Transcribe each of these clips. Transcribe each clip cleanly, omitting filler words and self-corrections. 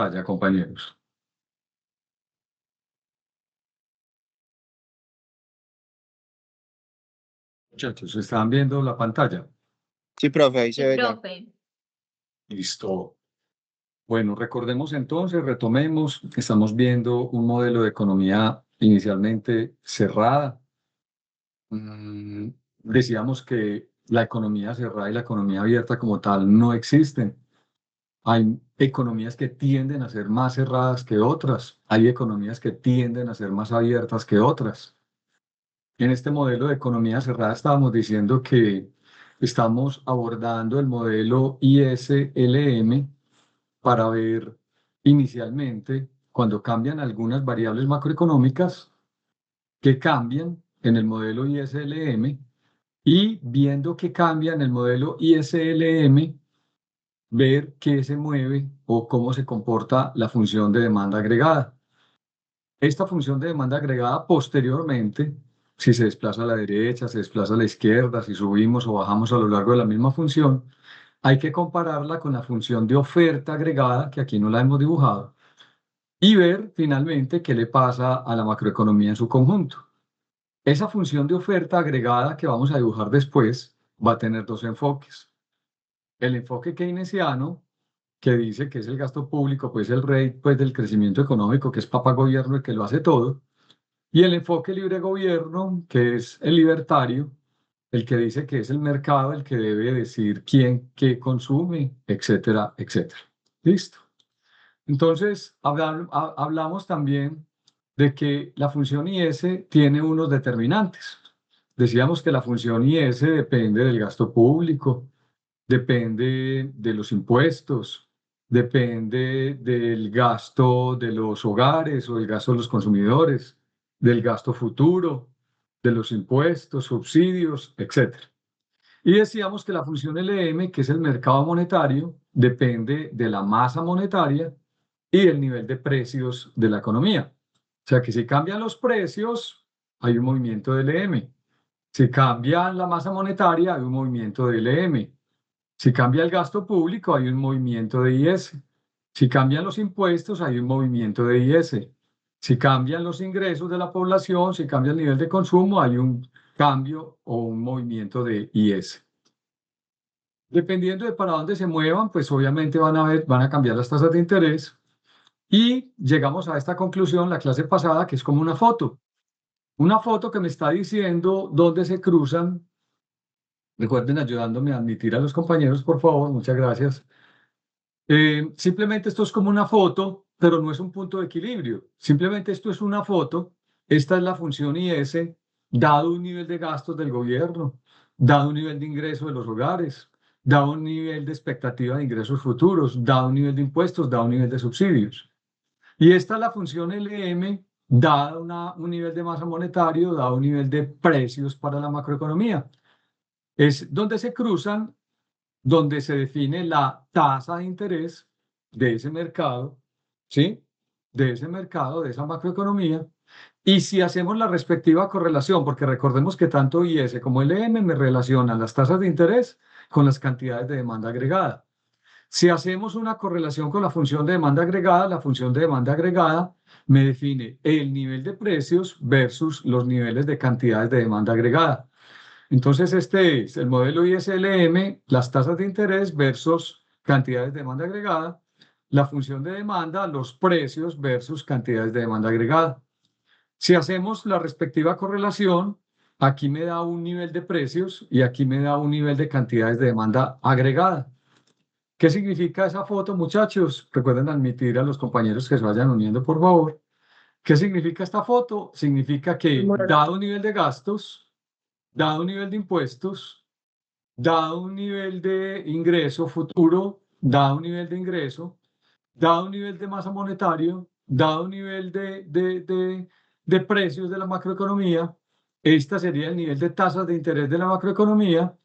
Vaya, compañeros. Muchachos, ¿están viendo la pantalla? Sí, profe, ahí se Sí, ve ya. profe. Listo. Bueno, recordemos entonces, retomemos. Estamos viendo un modelo de economía inicialmente cerrada. Decíamos que la economía cerrada y la economía abierta como tal no existen. Hay economías que tienden a ser más cerradas que otras. Hay economías que tienden a ser más abiertas que otras. En este modelo de economía cerrada estábamos diciendo que estamos abordando el modelo ISLM para ver inicialmente cuando cambian algunas variables macroeconómicas que cambian en el modelo ISLM y viendo que cambia en el modelo ISLM, ver qué se mueve o cómo se comporta la función de demanda agregada. Esta función de demanda agregada posteriormente, si se desplaza a la derecha, se desplaza a la izquierda, si subimos o bajamos a lo largo de la misma función, hay que compararla con la función de oferta agregada, que aquí no la hemos dibujado, y ver finalmente qué le pasa a la macroeconomía en su conjunto. Esa función de oferta agregada que vamos a dibujar después va a tener dos enfoques. El enfoque keynesiano, que dice que es el gasto público, pues el rey pues, del crecimiento económico, que es papá gobierno el que lo hace todo. Y el enfoque libre gobierno, que es el libertario, el que dice que es el mercado el que debe decir quién qué consume, etcétera, etcétera. ¿Listo? Entonces, hablamos también de que la función IS tiene unos determinantes. Decíamos que la función IS depende del gasto público, depende de los impuestos, depende del gasto de los hogares o el gasto de los consumidores, del gasto futuro, de los impuestos, subsidios, etc. Y decíamos que la función LM, que es el mercado monetario, depende de la masa monetaria y del nivel de precios de la economía. O sea que si cambian los precios, hay un movimiento de LM. Si cambia la masa monetaria, hay un movimiento de LM. Si cambia el gasto público, hay un movimiento de IS. Si cambian los impuestos, hay un movimiento de IS. Si cambian los ingresos de la población, si cambia el nivel de consumo, hay un cambio o un movimiento de IS. Dependiendo de para dónde se muevan, pues obviamente van a cambiar las tasas de interés. Y llegamos a esta conclusión la clase pasada, que es como una foto. Una foto que me está diciendo dónde se cruzan. Recuerden ayudándome a admitir a los compañeros, por favor. Muchas gracias. Simplemente esto es como una foto, pero no es un punto de equilibrio. Simplemente esto es una foto. Esta es la función IS, dado un nivel de gastos del gobierno, dado un nivel de ingreso de los hogares, dado un nivel de expectativa de ingresos futuros, dado un nivel de impuestos, dado un nivel de subsidios. Y esta es la función LM, dado un nivel de masa monetario, dado un nivel de precios para la macroeconomía. Es donde se cruzan, donde se define la tasa de interés de ese mercado, ¿sí? De ese mercado, de esa macroeconomía. Y si hacemos la respectiva correlación, porque recordemos que tanto IS como LM me relacionan las tasas de interés con las cantidades de demanda agregada. Si hacemos una correlación con la función de demanda agregada, la función de demanda agregada me define el nivel de precios versus los niveles de cantidades de demanda agregada. Entonces, este es el modelo ISLM, las tasas de interés versus cantidades de demanda agregada, la función de demanda, los precios versus cantidades de demanda agregada. Si hacemos la respectiva correlación, aquí me da un nivel de precios y aquí me da un nivel de cantidades de demanda agregada. ¿Qué significa esa foto, muchachos? Recuerden admitir a los compañeros que se vayan uniendo, por favor. ¿Qué significa esta foto? Significa que, dado un nivel de gastos, dado un nivel de impuestos, dado un nivel de ingreso futuro, dado un nivel de ingreso, dado un nivel de masa monetario, dado un nivel de precios de la macroeconomía, esta sería el nivel de tasas de interés de la macroeconomía,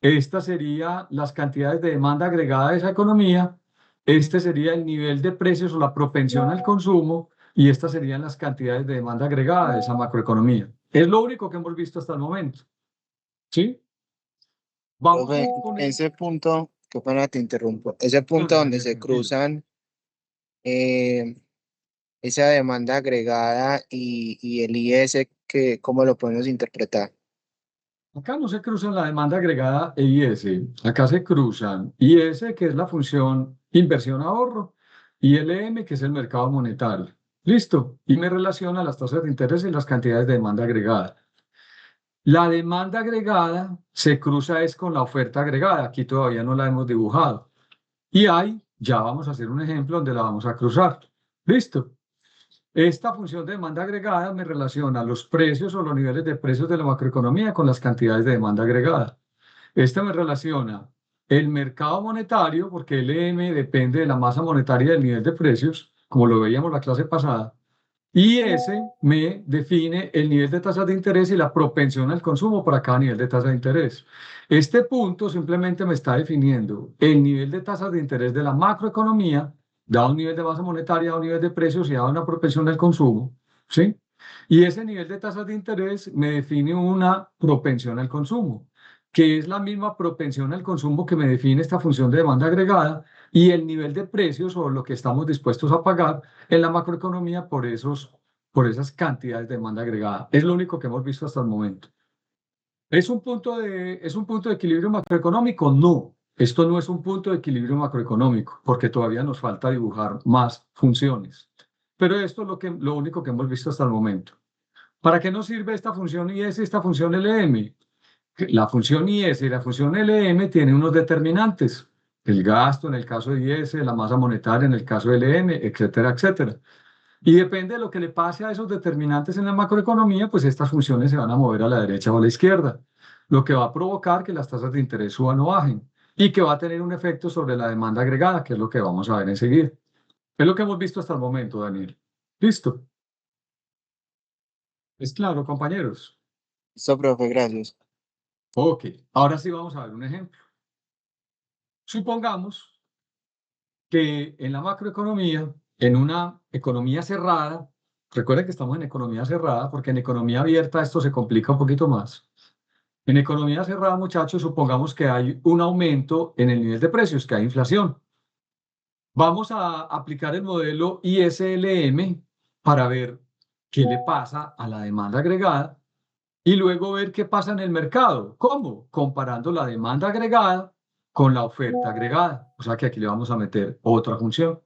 esta sería las cantidades de demanda agregada de esa economía, este sería el nivel de precios o la propensión al consumo y estas serían las cantidades de demanda agregada de esa macroeconomía. Es lo único que hemos visto hasta el momento. ¿Sí? Vamos Profe, con ese punto, qué pena te interrumpo, ese punto donde se cruzan eh, esa demanda agregada y el IS, que, ¿cómo lo podemos interpretar? Acá no se cruzan la demanda agregada e IS, acá se cruzan IS, que es la función inversión ahorro, y LM, que es el mercado monetario. Listo. Y me relaciona las tasas de interés y las cantidades de demanda agregada. La demanda agregada se cruza es con la oferta agregada. Aquí todavía no la hemos dibujado. Y ahí ya vamos a hacer un ejemplo donde la vamos a cruzar. Listo. Esta función de demanda agregada me relaciona los precios o los niveles de precios de la macroeconomía con las cantidades de demanda agregada. Esta me relaciona el mercado monetario, porque el EM depende de la masa monetaria y del nivel de precios, como lo veíamos la clase pasada, y ese me define el nivel de tasas de interés y la propensión al consumo para cada nivel de tasa de interés. Este punto simplemente me está definiendo el nivel de tasas de interés de la macroeconomía, dado un nivel de masa monetaria, dado un nivel de precios y dado una propensión al consumo, ¿sí? Y ese nivel de tasas de interés me define una propensión al consumo, que es la misma propensión al consumo que me define esta función de demanda agregada y el nivel de precios o lo que estamos dispuestos a pagar en la macroeconomía por esas cantidades de demanda agregada. Es lo único que hemos visto hasta el momento. ¿Es un punto de equilibrio macroeconómico? No, esto no es un punto de equilibrio macroeconómico, porque todavía nos falta dibujar más funciones. Pero esto es lo único que hemos visto hasta el momento. ¿Para qué nos sirve esta función IS y esta función LM? La función IS y la función LM tienen unos determinantes. El gasto en el caso de IS, la masa monetaria en el caso de LM, etcétera, etcétera. Y depende de lo que le pase a esos determinantes en la macroeconomía, pues estas funciones se van a mover a la derecha o a la izquierda, lo que va a provocar que las tasas de interés suban o bajen y que va a tener un efecto sobre la demanda agregada, que es lo que vamos a ver enseguida. Es lo que hemos visto hasta el momento, Daniel. Listo. ¿Es claro, compañeros? Listo, profe, gracias. Ok, ahora sí vamos a ver un ejemplo. Supongamos que en la macroeconomía, en una economía cerrada, recuerden que estamos en economía cerrada, porque en economía abierta esto se complica un poquito más. En economía cerrada, muchachos, supongamos que hay un aumento en el nivel de precios, que hay inflación. Vamos a aplicar el modelo ISLM para ver qué le pasa a la demanda agregada y luego ver qué pasa en el mercado. ¿Cómo? Comparando la demanda agregada con la oferta agregada. O sea que aquí le vamos a meter otra función.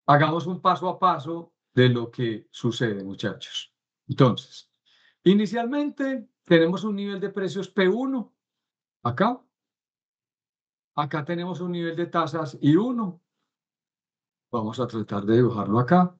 Hagamos un paso a paso de lo que sucede, muchachos. Entonces, inicialmente tenemos un nivel de precios P1 acá. Acá tenemos un nivel de tasas I1. Vamos a tratar de dibujarlo acá.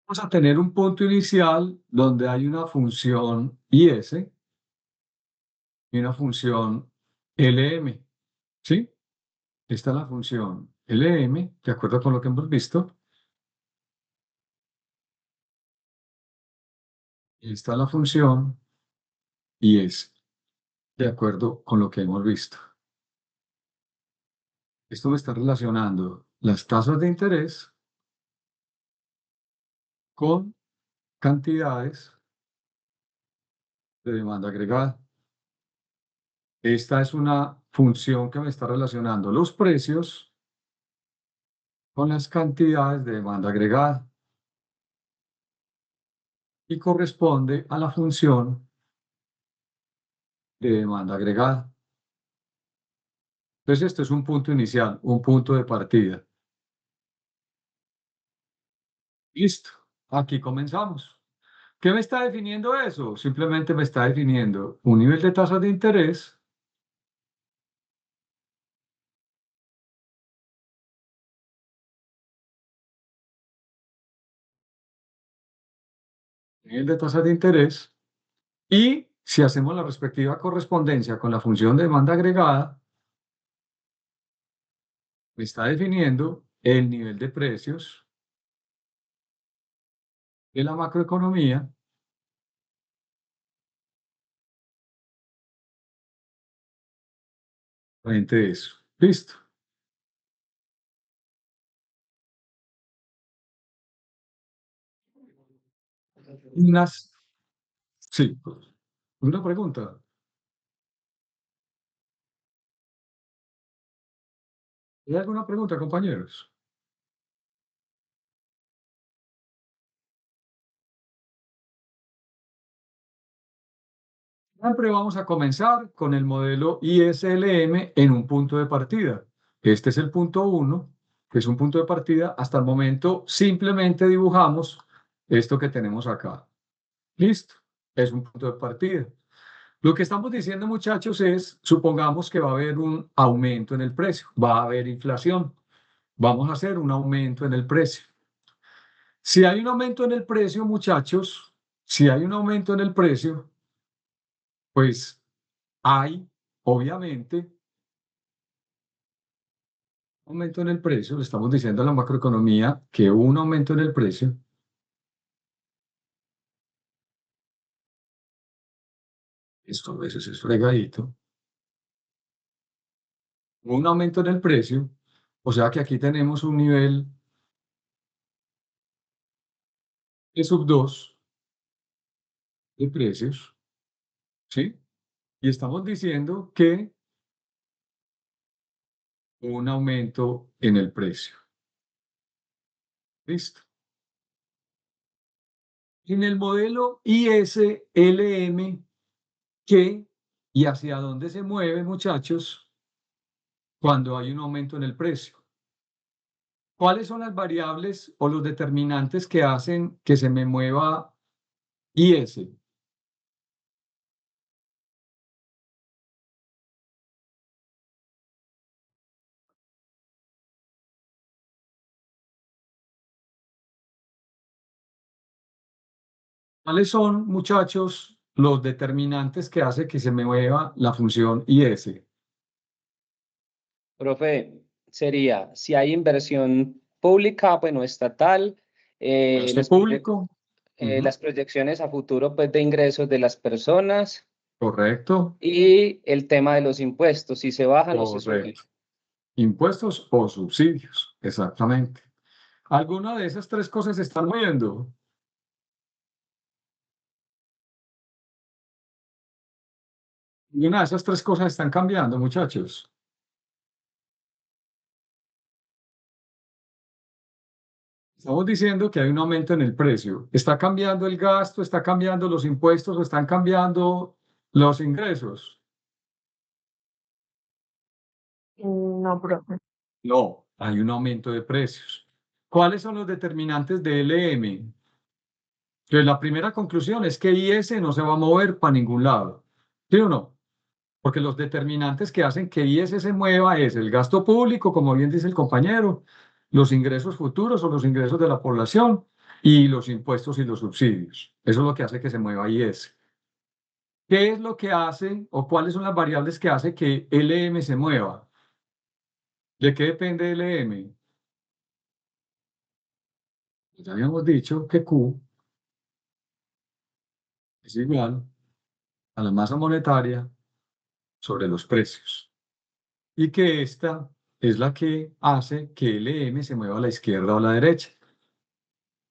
Vamos a tener un punto inicial donde hay una función IS y una función LM. ¿Sí? Esta es la función LM, de acuerdo con lo que hemos visto. Esta es la función IS, de acuerdo con lo que hemos visto. Esto me está relacionando las tasas de interés con cantidades de demanda agregada. Esta es una función que me está relacionando los precios con las cantidades de demanda agregada y corresponde a la función de demanda agregada. Entonces, esto es un punto inicial, un punto de partida. Listo, aquí comenzamos. ¿Qué me está definiendo eso? Simplemente me está definiendo un nivel de tasa de interés, nivel de tasa de interés, y si hacemos la respectiva correspondencia con la función de demanda agregada, me está definiendo el nivel de precios de la macroeconomía frente a eso. Listo. Unas, sí, una pregunta. ¿Hay alguna pregunta, compañeros? Siempre vamos a comenzar con el modelo ISLM en un punto de partida. Este es el punto 1, que es un punto de partida. Hasta el momento simplemente dibujamos esto que tenemos acá. Listo, es un punto de partida. Lo que estamos diciendo, muchachos, es, supongamos que va a haber un aumento en el precio, va a haber inflación, vamos a hacer un aumento en el precio. Si hay un aumento en el precio, muchachos, si hay un aumento en el precio, pues hay, obviamente, un aumento en el precio. Le estamos diciendo a la macroeconomía que hubo un aumento en el precio. Esto a veces es fregadito. Hubo un aumento en el precio. O sea que aquí tenemos un nivel de sub 2 de precios, ¿sí? Y estamos diciendo que hubo un aumento en el precio. ¿Listo? En el modelo ISLM, ¿qué y hacia dónde se mueve, muchachos, cuando hay un aumento en el precio? ¿Cuáles son las variables o los determinantes que hacen que se me mueva IS? ¿Cuáles son, muchachos, los determinantes que hacen que se me mueva la función IS? Profe, sería si hay inversión pública, bueno, estatal, Gasto público. las proyecciones a futuro pues, de ingresos de las personas Correcto, y el tema de los impuestos, si se bajan o se suben. correcto. Impuestos o subsidios, exactamente. ¿Alguna de esas tres cosas se están moviendo? Y una de esas tres cosas están cambiando, muchachos. Estamos diciendo que hay un aumento en el precio. ¿Está cambiando el gasto? ¿Está cambiando los impuestos? ¿O están cambiando los ingresos? No, profe. No, hay un aumento de precios. ¿Cuáles son los determinantes de LM? Entonces, la primera conclusión es que IS no se va a mover para ningún lado. ¿Sí o no? Porque los determinantes que hacen que IS se mueva es el gasto público, como bien dice el compañero, los ingresos futuros o los ingresos de la población y los impuestos y los subsidios. Eso es lo que hace que se mueva IS. ¿Qué es lo que hace o cuáles son las variables que hace que LM se mueva? ¿De qué depende LM? Ya habíamos dicho que Q es igual a la masa monetaria sobre los precios y que esta es la que hace que LM se mueva a la izquierda o a la derecha.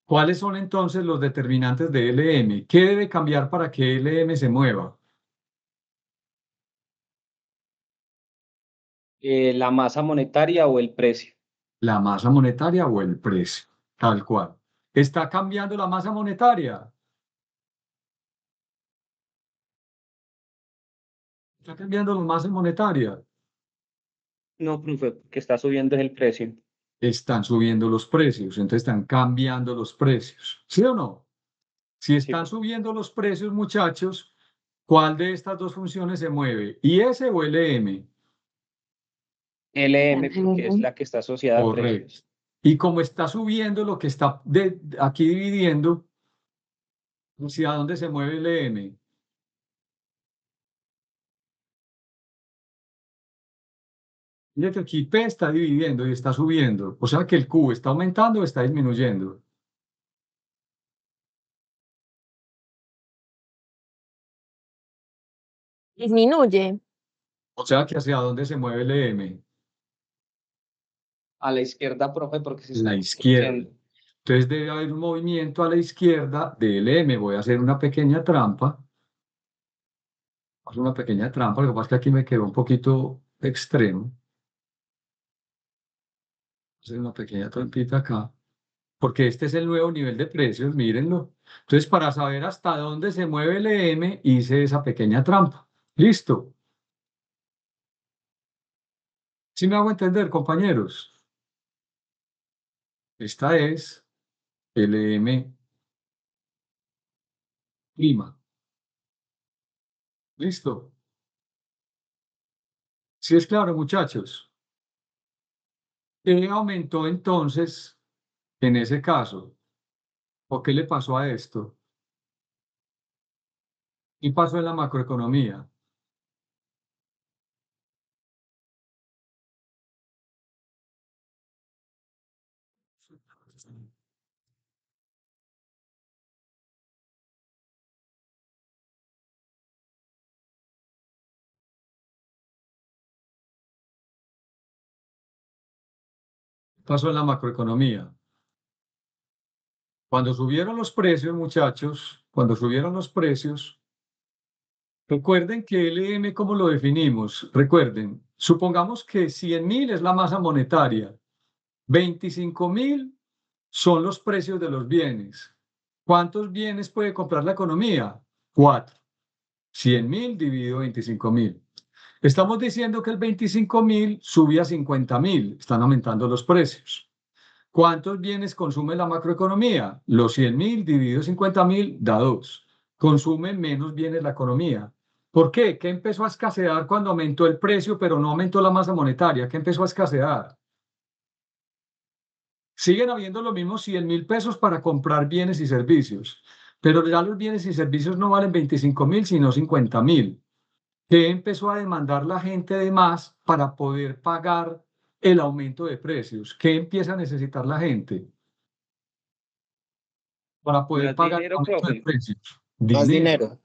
¿Cuáles son entonces los determinantes de LM? ¿Qué debe cambiar para que LM se mueva? La masa monetaria o el precio. ¿La masa monetaria o el precio? Tal cual. ¿Está cambiando la masa monetaria? ¿Está cambiando la masa monetaria? No, profe, que está subiendo es el precio. Están subiendo los precios, entonces están cambiando los precios. ¿Sí o no? Si Sí, están subiendo los precios, muchachos, ¿cuál de estas dos funciones se mueve? ¿IS o LM? LM, porque es la que está asociada a Correcto. precios. Y como está subiendo lo que está aquí dividiendo, ¿hacia dónde se mueve el M? Mira que aquí P está dividiendo y está subiendo. O sea que el Q está aumentando o está disminuyendo. Disminuye. O sea que hacia dónde se mueve el EM, A la izquierda, profe, porque se está la izquierda. construyendo. Entonces debe haber un movimiento a la izquierda del EM. Voy a hacer una pequeña trampa. Hacer una pequeña trampa, lo que pasa es que aquí me quedó un poquito extremo. Hacer una pequeña trampita acá, porque este es el nuevo nivel de precios, mírenlo. Entonces, para saber hasta dónde se mueve el EM, hice esa pequeña trampa. ¿Listo? ¿Sí me hago entender, compañeros? Esta es el EM prima. ¿Listo? ¿Sí es claro, muchachos? ¿Qué aumentó entonces en ese caso? ¿O qué le pasó a esto? ¿Qué pasó en la macroeconomía? ¿Qué pasó en la macroeconomía? Cuando subieron los precios, muchachos, cuando subieron los precios, recuerden que el EM, ¿cómo lo definimos? Recuerden, supongamos que 100.000 es la masa monetaria, 25.000 son los precios de los bienes. ¿Cuántos bienes puede comprar la economía? 4. 100.000 dividido 25.000. Estamos diciendo que el 25.000 sube a 50.000, están aumentando los precios. ¿Cuántos bienes consume la macroeconomía? Los 100.000 dividido 50.000 da 2. Consume menos bienes la economía. ¿Por qué? ¿Qué empezó a escasear cuando aumentó el precio, pero no aumentó la masa monetaria? ¿Qué empezó a escasear? Siguen habiendo los mismos 100.000 pesos para comprar bienes y servicios, pero ya los bienes y servicios no valen 25.000, sino 50.000. ¿Qué empezó a demandar la gente de más para poder pagar el aumento de precios? ¿Qué empieza a necesitar la gente para poder Más pagar el dinero, aumento de profe. precios? Más Dinero, dinero.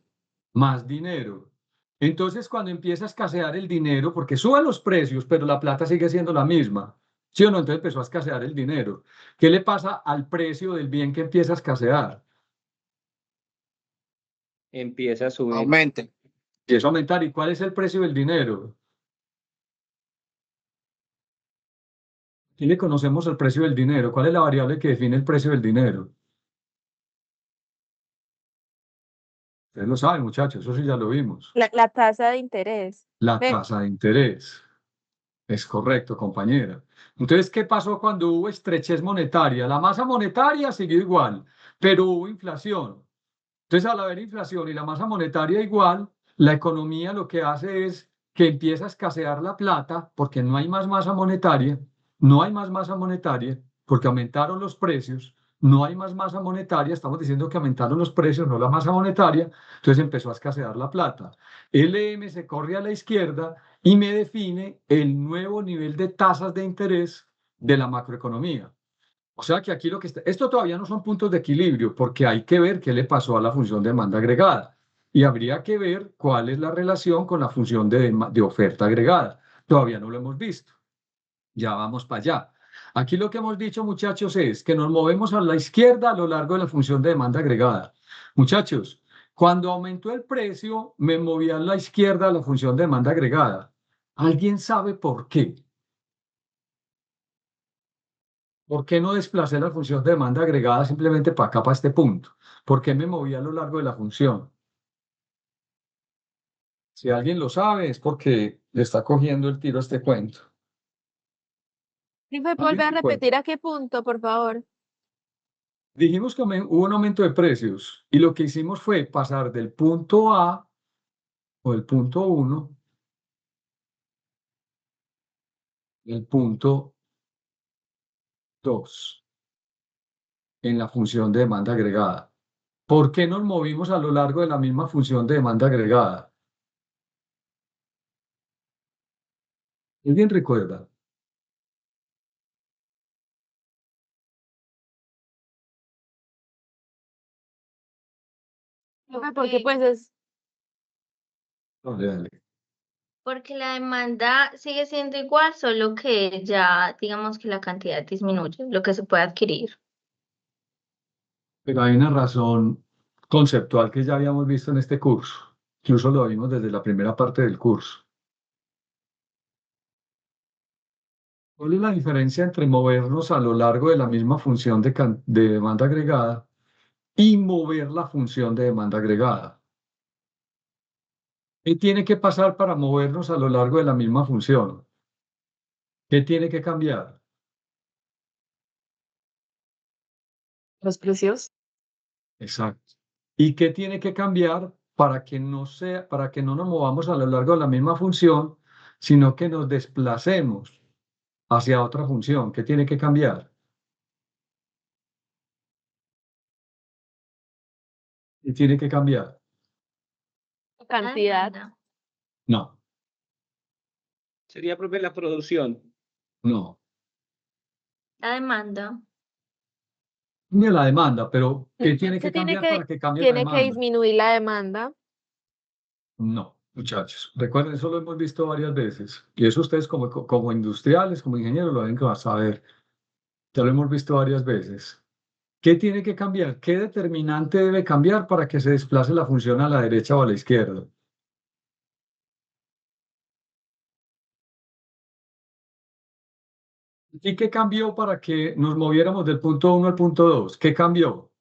más dinero. Entonces, cuando empieza a escasear el dinero, porque suben los precios, pero la plata sigue siendo la misma, ¿sí o no? Entonces empezó a escasear el dinero. ¿Qué le pasa al precio del bien que empieza a escasear? Empieza a subir. Aumente. Empieza a aumentar. ¿Y cuál es el precio del dinero? ¿Quién le conocemos el precio del dinero? ¿Cuál es la variable que define el precio del dinero? Ustedes lo saben, muchachos, eso sí ya lo vimos. La tasa de interés. La Ve, tasa de interés. Es correcto, compañera. Entonces, ¿qué pasó cuando hubo estrechez monetaria? La masa monetaria siguió igual, pero hubo inflación. Entonces, al haber inflación y la masa monetaria igual, la economía lo que hace es que empieza a escasear la plata porque no hay más masa monetaria, no hay más masa monetaria porque aumentaron los precios, no hay más masa monetaria, estamos diciendo que aumentaron los precios, no la masa monetaria, entonces empezó a escasear la plata. El EM se corre a la izquierda y me define el nuevo nivel de tasas de interés de la macroeconomía. O sea que aquí lo que está, esto todavía no son puntos de equilibrio, porque hay que ver qué le pasó a la función de demanda agregada. Y habría que ver cuál es la relación con la función de oferta agregada. Todavía no lo hemos visto. Ya vamos para allá. Aquí lo que hemos dicho, muchachos, es que nos movemos a la izquierda a lo largo de la función de demanda agregada. Muchachos, cuando aumentó el precio, me moví a la izquierda a la función de demanda agregada. ¿Alguien sabe por qué? ¿Por qué no desplacé la función de demanda agregada simplemente para acá, para este punto? ¿Por qué me moví a lo largo de la función? Si alguien lo sabe, es porque le está cogiendo el tiro a este cuento. profe, ¿Alguien vuelve a recuerda? repetir a qué punto, por favor. Dijimos que hubo un aumento de precios y lo que hicimos fue pasar del punto A o del punto 1 al punto 2 en la función de demanda agregada. ¿Por qué nos movimos a lo largo de la misma función de demanda agregada? ¿Alguien recuerda? Profe, porque pues es Dale, dale. Porque la demanda sigue siendo igual, solo que ya digamos que la cantidad disminuye, lo que se puede adquirir. Pero hay una razón conceptual que ya habíamos visto en este curso. Incluso lo vimos desde la primera parte del curso. ¿Cuál es la diferencia entre movernos a lo largo de la misma función de demanda agregada y mover la función de demanda agregada? ¿Qué tiene que pasar para movernos a lo largo de la misma función? ¿Qué tiene que cambiar? Los precios. Exacto. ¿Y qué tiene que cambiar para que para que no nos movamos a lo largo de la misma función, sino que nos desplacemos hacia otra función? ¿Qué tiene que cambiar? ¿Qué tiene que cambiar? La Cantidad. demanda. No, Sería la producción. no. La demanda. Ni la demanda, pero ¿qué tiene Se que cambiar para que cambie la tiene que demanda? disminuir la demanda. No, muchachos. Recuerden, eso lo hemos visto varias veces. Y eso ustedes como industriales, como ingenieros, lo deben saber. Ya lo hemos visto varias veces. ¿Qué tiene que cambiar? ¿Qué determinante debe cambiar para que se desplace la función a la derecha o a la izquierda? ¿Y qué cambió para que nos moviéramos del punto 1 al punto 2? ¿Qué cambió?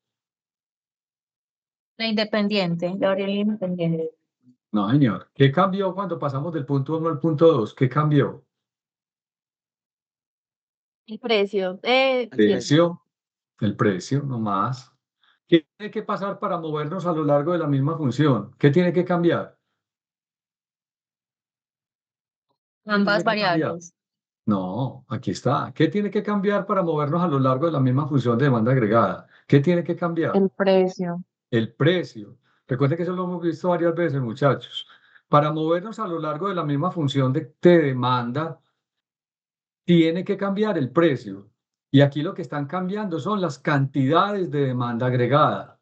La independiente, la variable independiente. No, señor. ¿Qué cambió cuando pasamos del punto 1 al punto 2? ¿Qué cambió? El precio. Precio, el precio, no más. ¿Qué tiene que pasar para movernos a lo largo de la misma función? ¿Qué tiene que cambiar? Ambas Tiene que cambiar. variables. No, aquí está. ¿Qué tiene que cambiar para movernos a lo largo de la misma función de demanda agregada? ¿Qué tiene que cambiar? El precio. El precio. Recuerden que eso lo hemos visto varias veces, muchachos. Para movernos a lo largo de la misma función de demanda, tiene que cambiar el precio. Y aquí lo que están cambiando son las cantidades de demanda agregada.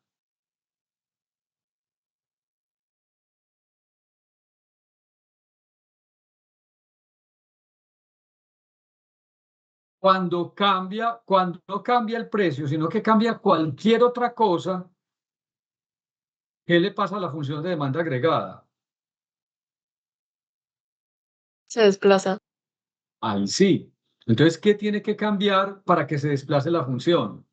Cuando no cambia el precio, sino que cambia cualquier otra cosa, ¿qué le pasa a la función de demanda agregada? Se desplaza. Ahí sí. Entonces, ¿qué tiene que cambiar para que se desplace la función?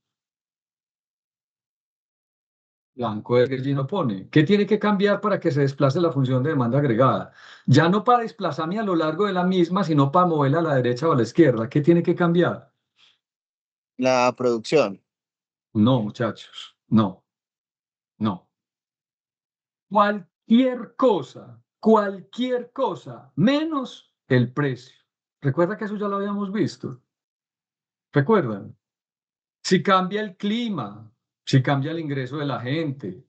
Blanco de no pone. ¿Qué tiene que cambiar para que se desplace la función de demanda agregada? Ya no para desplazarme a lo largo de la misma, sino para moverla a la derecha o a la izquierda. ¿Qué tiene que cambiar? La producción. No, muchachos. No, no. Cualquier cosa, menos el precio. Recuerda que eso ya lo habíamos visto. ¿Recuerdan? Si cambia el clima, si cambia el ingreso de la gente,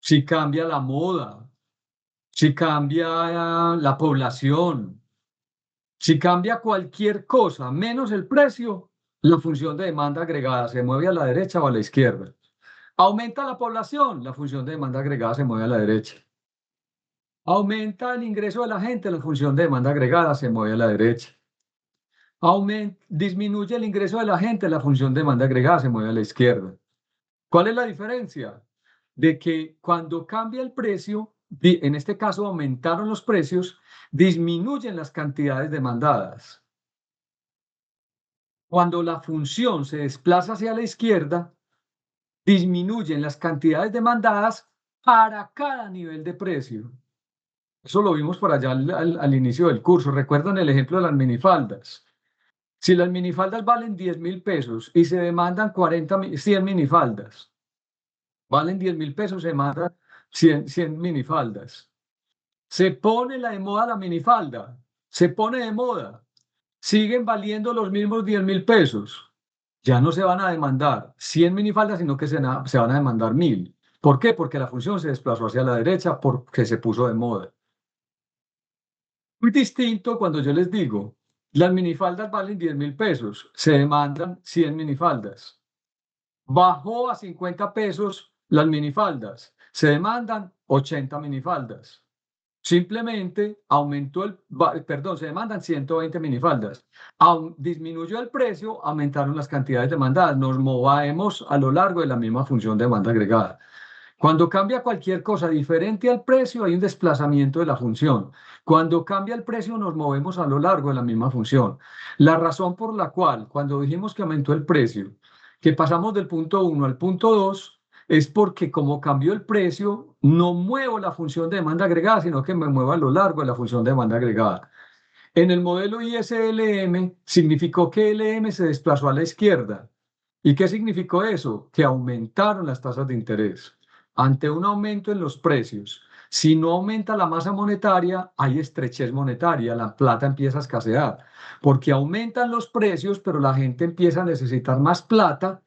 si cambia la moda, si cambia la población, si cambia cualquier cosa menos el precio, la función de demanda agregada se mueve a la derecha o a la izquierda. Aumenta la población, la función de demanda agregada se mueve a la derecha. Aumenta el ingreso de la gente, la función de demanda agregada se mueve a la derecha. Disminuye el ingreso de la gente, la función de demanda agregada se mueve a la izquierda. ¿Cuál es la diferencia? De que cuando cambia el precio, en este caso aumentaron los precios, disminuyen las cantidades demandadas. Cuando la función se desplaza hacia la izquierda, disminuyen las cantidades demandadas para cada nivel de precio. Eso lo vimos por allá al inicio del curso. ¿Recuerdan el ejemplo de las minifaldas? Si las minifaldas valen 10.000 pesos y se demandan 100 minifaldas, valen 10.000 pesos, se demandan 100 minifaldas. Se pone de moda la minifalda, se pone de moda, siguen valiendo los mismos 10.000 pesos. Ya no se van a demandar 100 minifaldas, sino que se van a demandar 1.000. ¿Por qué? Porque la función se desplazó hacia la derecha porque se puso de moda. Muy distinto cuando yo les digo, las minifaldas valen 10.000 pesos, se demandan 100 minifaldas. Bajó a 50 pesos las minifaldas, se demandan 80 minifaldas. Simplemente aumentó perdón, se demandan 120 minifaldas. Disminuyó el precio, aumentaron las cantidades demandadas. Nos movemos a lo largo de la misma función de demanda agregada. Cuando cambia cualquier cosa diferente al precio, hay un desplazamiento de la función. Cuando cambia el precio, nos movemos a lo largo de la misma función. La razón por la cual, cuando dijimos que aumentó el precio, que pasamos del punto 1 al punto 2, es porque como cambió el precio, no muevo la función de demanda agregada, sino que me muevo a lo largo de la función de demanda agregada. En el modelo ISLM significó que LM se desplazó a la izquierda. ¿Y qué significó eso? Que aumentaron las tasas de interés. Ante un aumento en los precios, si no aumenta la masa monetaria, hay estrechez monetaria, la plata empieza a escasear, porque aumentan los precios, pero la gente empieza a necesitar más plata,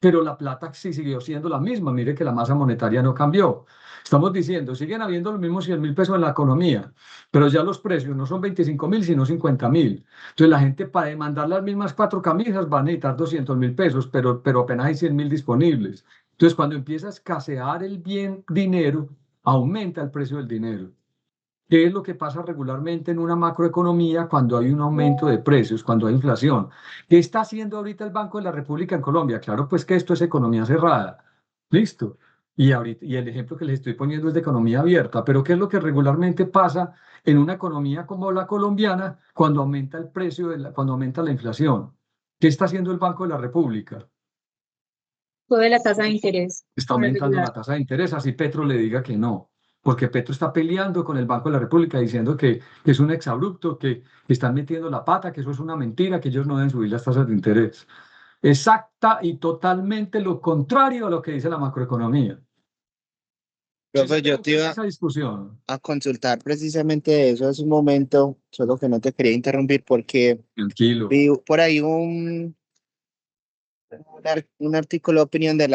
pero la plata sí siguió siendo la misma. Mire que la masa monetaria no cambió. Estamos diciendo, siguen habiendo los mismos 100.000 pesos en la economía, pero ya los precios no son 25.000, sino 50.000. Entonces la gente para demandar las mismas 4 camisas va a necesitar 200.000 pesos, pero apenas hay 100.000 disponibles. Entonces cuando empieza a escasear el bien dinero, aumenta el precio del dinero. ¿Qué es lo que pasa regularmente en una macroeconomía cuando hay un aumento de precios, cuando hay inflación? ¿Qué está haciendo ahorita el Banco de la República en Colombia? Claro, pues que esto es economía cerrada. Listo. Y el ejemplo que les estoy poniendo es de economía abierta. Pero ¿qué es lo que regularmente pasa en una economía como la colombiana cuando aumenta el precio, cuando aumenta la inflación? ¿Qué está haciendo el Banco de la República? Sube la tasa de interés. Está Por aumentando regular. la tasa de interés, así Petro le diga que no, porque Petro está peleando con el Banco de la República diciendo que es un exabrupto, que están metiendo la pata, que eso es una mentira, que ellos no deben subir las tasas de interés. Exacta y totalmente lo contrario a lo que dice la macroeconomía. Profe, yo te iba Esa discusión. a consultar precisamente eso hace un momento, solo que no te quería interrumpir porque Tranquilo. vi por ahí un artículo de opinión de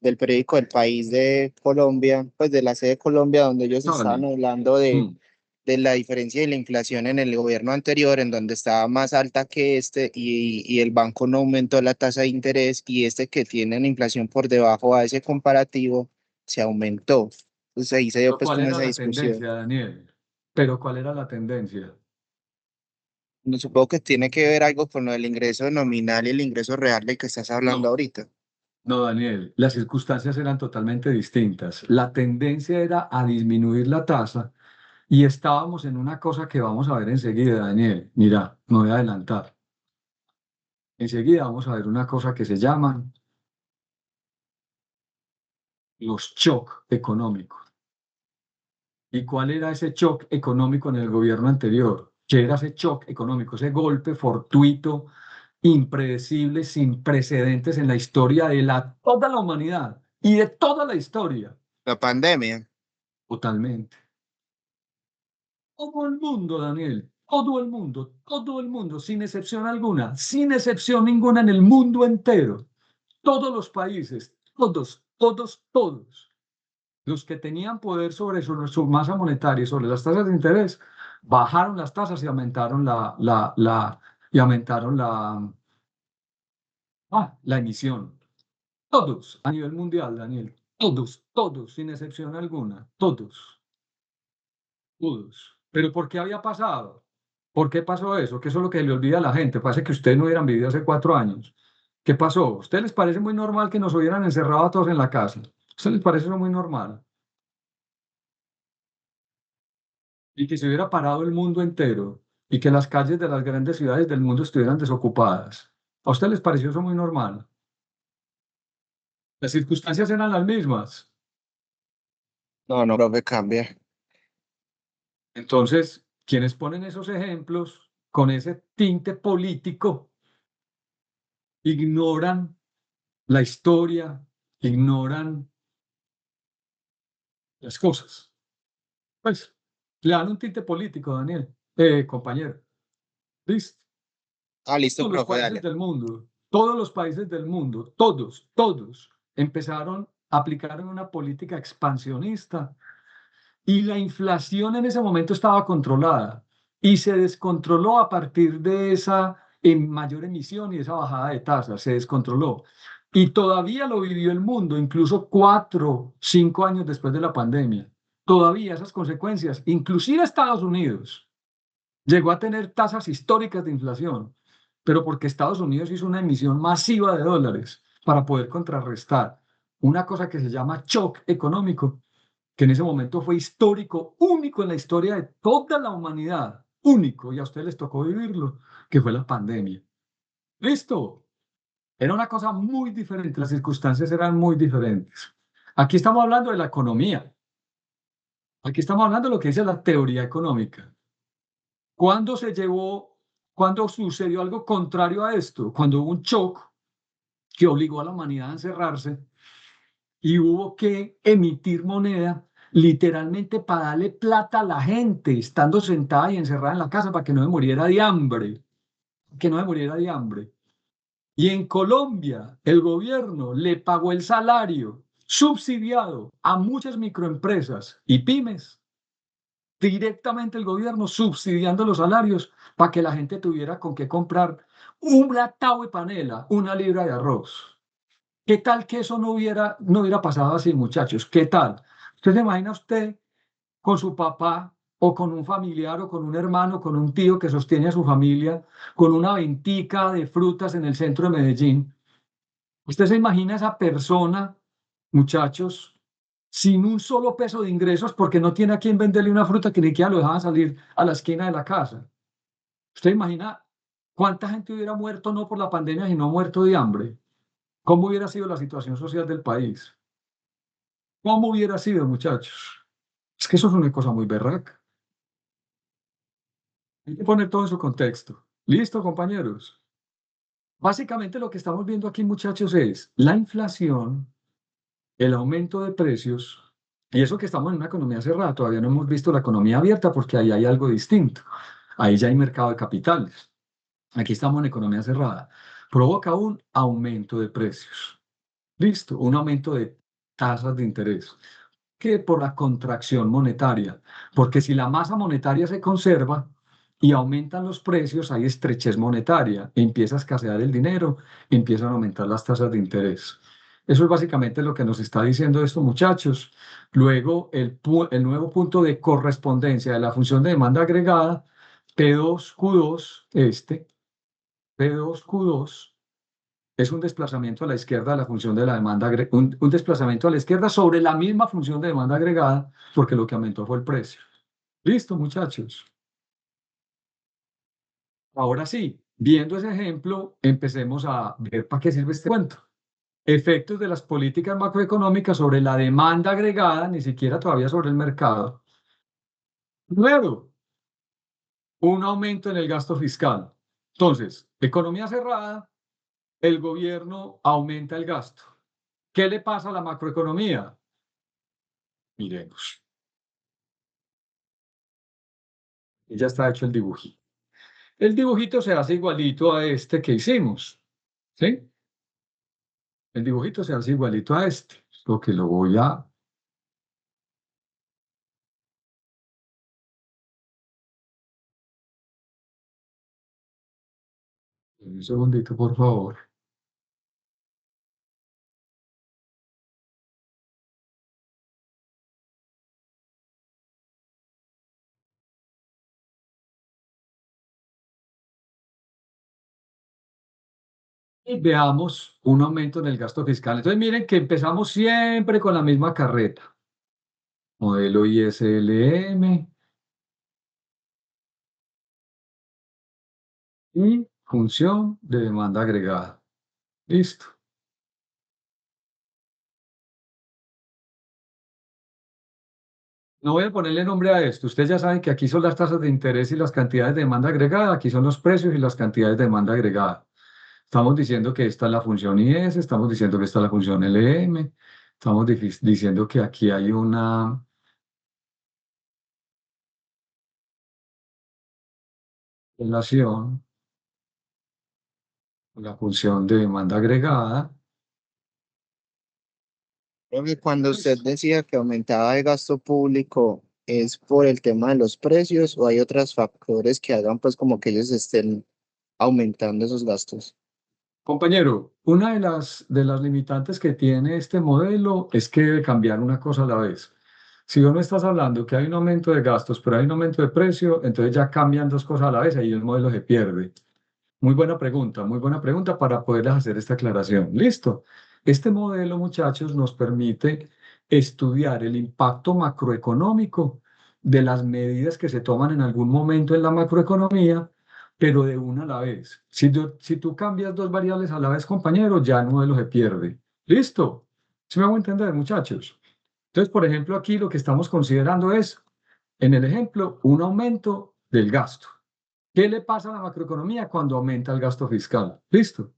del periódico El País de Colombia, pues de la sede de Colombia, donde ellos estaban hablando de la diferencia de la inflación en el gobierno anterior, en donde estaba más alta que y el banco no aumentó la tasa de interés, y que tiene una inflación por debajo a ese comparativo se aumentó. Entonces ahí se dio Pero pues ¿cuál como era esa la discusión. tendencia, Daniel? Pero ¿cuál era la tendencia? No, supongo que tiene que ver algo con lo del ingreso nominal y el ingreso real del que estás hablando No. ahorita. No, Daniel, las circunstancias eran totalmente distintas. La tendencia era a disminuir la tasa y estábamos en una cosa que vamos a ver enseguida, Daniel. Mira, no voy a adelantar. Enseguida vamos a ver una cosa que se llaman los shock económicos. ¿Y cuál era ese shock económico en el gobierno anterior? ¿Qué era ese shock económico? Ese golpe fortuito, impredecible, sin precedentes en la historia de toda la humanidad y de toda la historia. La pandemia. Totalmente. Todo el mundo, Daniel, todo el mundo, sin excepción alguna, sin excepción ninguna en el mundo entero, todos los países, todos, los que tenían poder sobre su masa monetaria y sobre las tasas de interés, bajaron las tasas y aumentaron la emisión. Todos, a nivel mundial, Daniel, todos, sin excepción alguna, todos. ¿Pero por qué había pasado? ¿Por qué pasó eso? Que eso es lo que le olvida a la gente. Parece que ustedes no hubieran vivido hace 4 años. ¿Qué pasó? ¿A ustedes les parece muy normal que nos hubieran encerrado a todos en la casa? ¿A ustedes les parece eso muy normal? Y que se hubiera parado el mundo entero y que las calles de las grandes ciudades del mundo estuvieran desocupadas. ¿A ustedes les pareció eso muy normal? Las circunstancias eran las mismas. No, profe, cambia. Entonces, quienes ponen esos ejemplos con ese tinte político ignoran la historia, ignoran las cosas. Pues, le dan un tinte político, Daniel, compañero. ¿Listo? Listo, Todos los profe, países dale. del mundo, todos los países del mundo, todos, empezaron, aplicaron una política expansionista y la inflación en ese momento estaba controlada y se descontroló a partir de esa mayor emisión y esa bajada de tasas, se descontroló. Y todavía lo vivió el mundo, incluso 4, 5 años después de la pandemia. todavía esas consecuencias. Inclusive Estados Unidos llegó a tener tasas históricas de inflación, pero porque Estados Unidos hizo una emisión masiva de dólares para poder contrarrestar una cosa que se llama shock económico, que en ese momento fue histórico, único en la historia de toda la humanidad, único, y a ustedes les tocó vivirlo, que fue la pandemia. ¿Listo? Era una cosa muy diferente, las circunstancias eran muy diferentes. Aquí estamos hablando de la economía. Aquí estamos hablando de lo que dice la teoría económica. ¿Cuándo cuándo sucedió algo contrario a esto? Cuando hubo un shock que obligó a la humanidad a encerrarse y hubo que emitir moneda literalmente para darle plata a la gente, estando sentada y encerrada en la casa para que no se muriera de hambre, que no se muriera de hambre. Y en Colombia, el gobierno le pagó el salario subsidiado a muchas microempresas y pymes, directamente el gobierno subsidiando los salarios para que la gente tuviera con qué comprar una tau de panela, una libra de arroz. ¿Qué tal que eso no hubiera pasado así, muchachos? ¿Qué tal? ¿Usted se imagina usted con su papá o con un familiar o con un hermano, con un tío que sostiene a su familia, con una ventica de frutas en el centro de Medellín? ¿Usted se imagina esa persona, muchachos, sin un solo peso de ingresos porque no tiene a quien venderle una fruta que ni siquiera lo dejaban salir a la esquina de la casa? ¿Usted imagina cuánta gente hubiera muerto no por la pandemia, sino muerto de hambre? ¿Cómo hubiera sido la situación social del país? ¿Cómo hubiera sido, muchachos? Es que eso es una cosa muy berraca. Hay que poner todo en su contexto. ¿Listo, compañeros? Básicamente lo que estamos viendo aquí, muchachos, es la inflación, el aumento de precios, y eso que estamos en una economía cerrada. Todavía no hemos visto la economía abierta porque ahí hay algo distinto. Ahí ya hay mercado de capitales. Aquí estamos en economía cerrada. Provoca un aumento de precios. Listo, un aumento de tasas de interés, que por la contracción monetaria, porque si la masa monetaria se conserva y aumentan los precios, hay estrechez monetaria, empieza a escasear el dinero, empiezan a aumentar las tasas de interés. Eso es básicamente lo que nos está diciendo esto, muchachos. Luego, el nuevo punto de correspondencia de la función de demanda agregada, P2Q2, P2Q2, es un desplazamiento a la izquierda de la función de la demanda, un desplazamiento a la izquierda sobre la misma función de demanda agregada, porque lo que aumentó fue el precio. Listo, muchachos. Ahora sí, viendo ese ejemplo, empecemos a ver para qué sirve este cuento. Efectos de las políticas macroeconómicas sobre la demanda agregada, ni siquiera todavía sobre el mercado. Primero, un aumento en el gasto fiscal. Entonces, economía cerrada, el gobierno aumenta el gasto. ¿Qué le pasa a la macroeconomía? Miremos. Y ya está hecho el dibujito. El dibujito se hace igualito a este que hicimos. ¿Sí? El dibujito se hace igualito a este. Lo que lo voy a... Un segundito, por favor. Y veamos un aumento en el gasto fiscal. Entonces miren que empezamos siempre con la misma carreta. Modelo ISLM y función de demanda agregada. Listo. No voy a ponerle nombre a esto. Ustedes ya saben que aquí son las tasas de interés y las cantidades de demanda agregada. Aquí son los precios y las cantidades de demanda agregada. Estamos diciendo que esta es la función IS, estamos diciendo que esta es la función LM, estamos diciendo que aquí hay una relación con la función de demanda agregada. Creo que cuando usted decía que aumentaba el gasto público, ¿es por el tema de los precios o hay otros factores que hagan pues como que ellos estén aumentando esos gastos? Compañero, una de las limitantes que tiene este modelo es que debe cambiar una cosa a la vez. Si vos no estás hablando que hay un aumento de gastos, pero hay un aumento de precio, entonces ya cambian dos cosas a la vez y el modelo se pierde. Muy buena pregunta para poderles hacer esta aclaración. Listo. Este modelo, muchachos, nos permite estudiar el impacto macroeconómico de las medidas que se toman en algún momento en la macroeconomía, pero de una a la vez. Si tú cambias dos variables a la vez, compañero, ya el modelo se pierde. ¿Listo? ¿Sí me hago entender, muchachos? Entonces, por ejemplo, aquí lo que estamos considerando es, en el ejemplo, un aumento del gasto. ¿Qué le pasa a la macroeconomía cuando aumenta el gasto fiscal? Listo.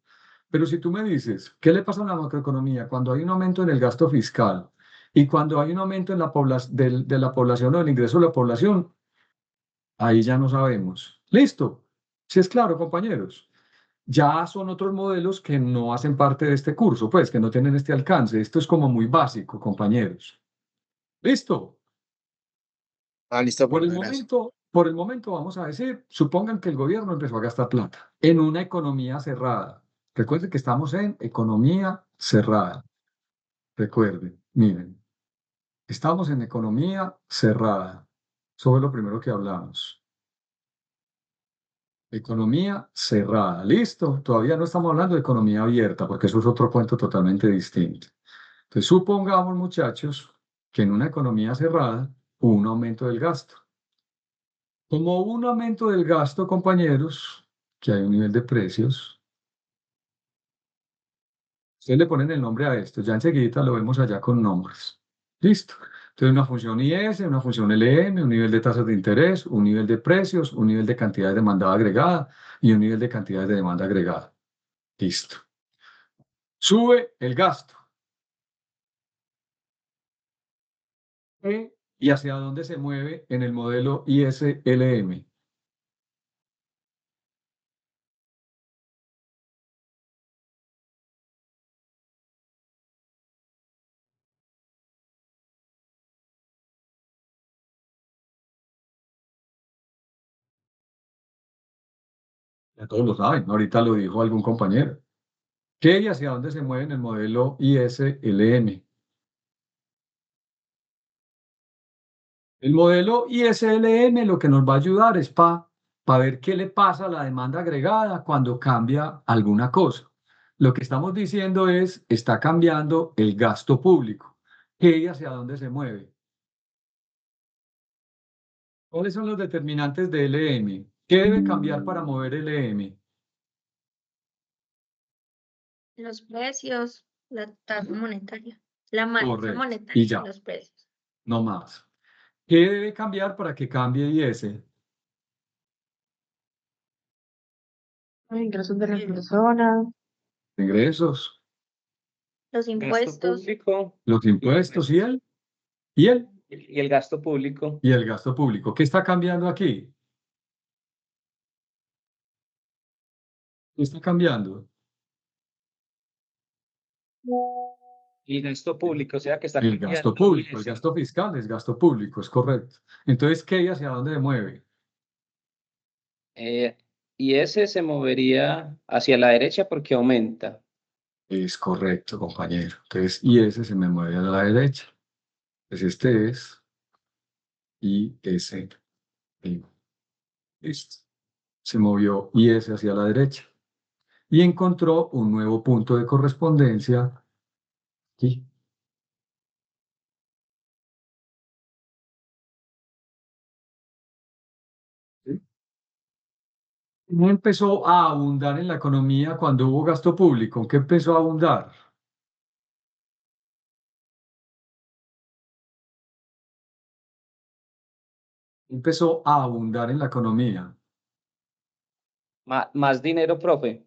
Pero si tú me dices, ¿qué le pasa a la macroeconomía cuando hay un aumento en el gasto fiscal y cuando hay un aumento en la de la población o del ingreso de la población? Ahí ya no sabemos. Listo. Si es claro, compañeros. Ya son otros modelos que no hacen parte de este curso, pues que no tienen este alcance. Esto es como muy básico, compañeros. Listo. Listo, Por el profe, gracias. por el momento vamos a decir, supongan que el gobierno empezó a gastar plata en una economía cerrada. Recuerden que estamos en economía cerrada. Recuerden, miren, estamos en economía cerrada. Eso fue lo primero que hablamos. Economía cerrada. Listo. Todavía no estamos hablando de economía abierta, porque eso es otro cuento totalmente distinto. Entonces, supongamos, muchachos, que en una economía cerrada hubo un aumento del gasto. Como hubo un aumento del gasto, compañeros, que hay un nivel de precios, ustedes le ponen el nombre a esto, ya enseguida lo vemos allá con nombres. Listo. Entonces, una función IS, una función LM, un nivel de tasas de interés, un nivel de precios, un nivel de cantidad de demanda agregada y un nivel de cantidad de demanda agregada. Listo. Sube el gasto. ¿Y hacia dónde se mueve en el modelo ISLM? Ya todos lo saben, ahorita lo dijo algún compañero. ¿Qué y hacia dónde se mueve en el modelo ISLM? El modelo ISLM lo que nos va a ayudar es para ver qué le pasa a la demanda agregada cuando cambia alguna cosa. Lo que estamos diciendo es, está cambiando el gasto público. ¿Qué y hacia dónde se mueve? ¿Cuáles son los determinantes de LM? ¿Qué debe cambiar para mover LM? Los precios, la tasa monetaria, la masa Correcto. Y monetaria, ya, los precios. no más. ¿Qué debe cambiar para que cambie IS? Los ingresos de las personas. Ingresos, Los Gasto impuestos, público los impuestos y el, y el gasto público. y el gasto público. ¿Qué está cambiando aquí? ¿Qué está cambiando? El gasto público, o sea que está El gasto cambiando público, el ese. gasto fiscal es gasto público, es correcto. Entonces, ¿qué y hacia dónde se mueve? Y ese se movería hacia la derecha porque aumenta. Es correcto, compañero. Entonces, y ese se me mueve a la derecha. Pues este es y ese. Listo. Se movió y ese hacia la derecha. Y encontró un nuevo punto de correspondencia aquí. ¿Sí? No empezó a abundar en la economía cuando hubo gasto público. ¿Qué empezó a abundar? Empezó a abundar en la economía. Más dinero, profe.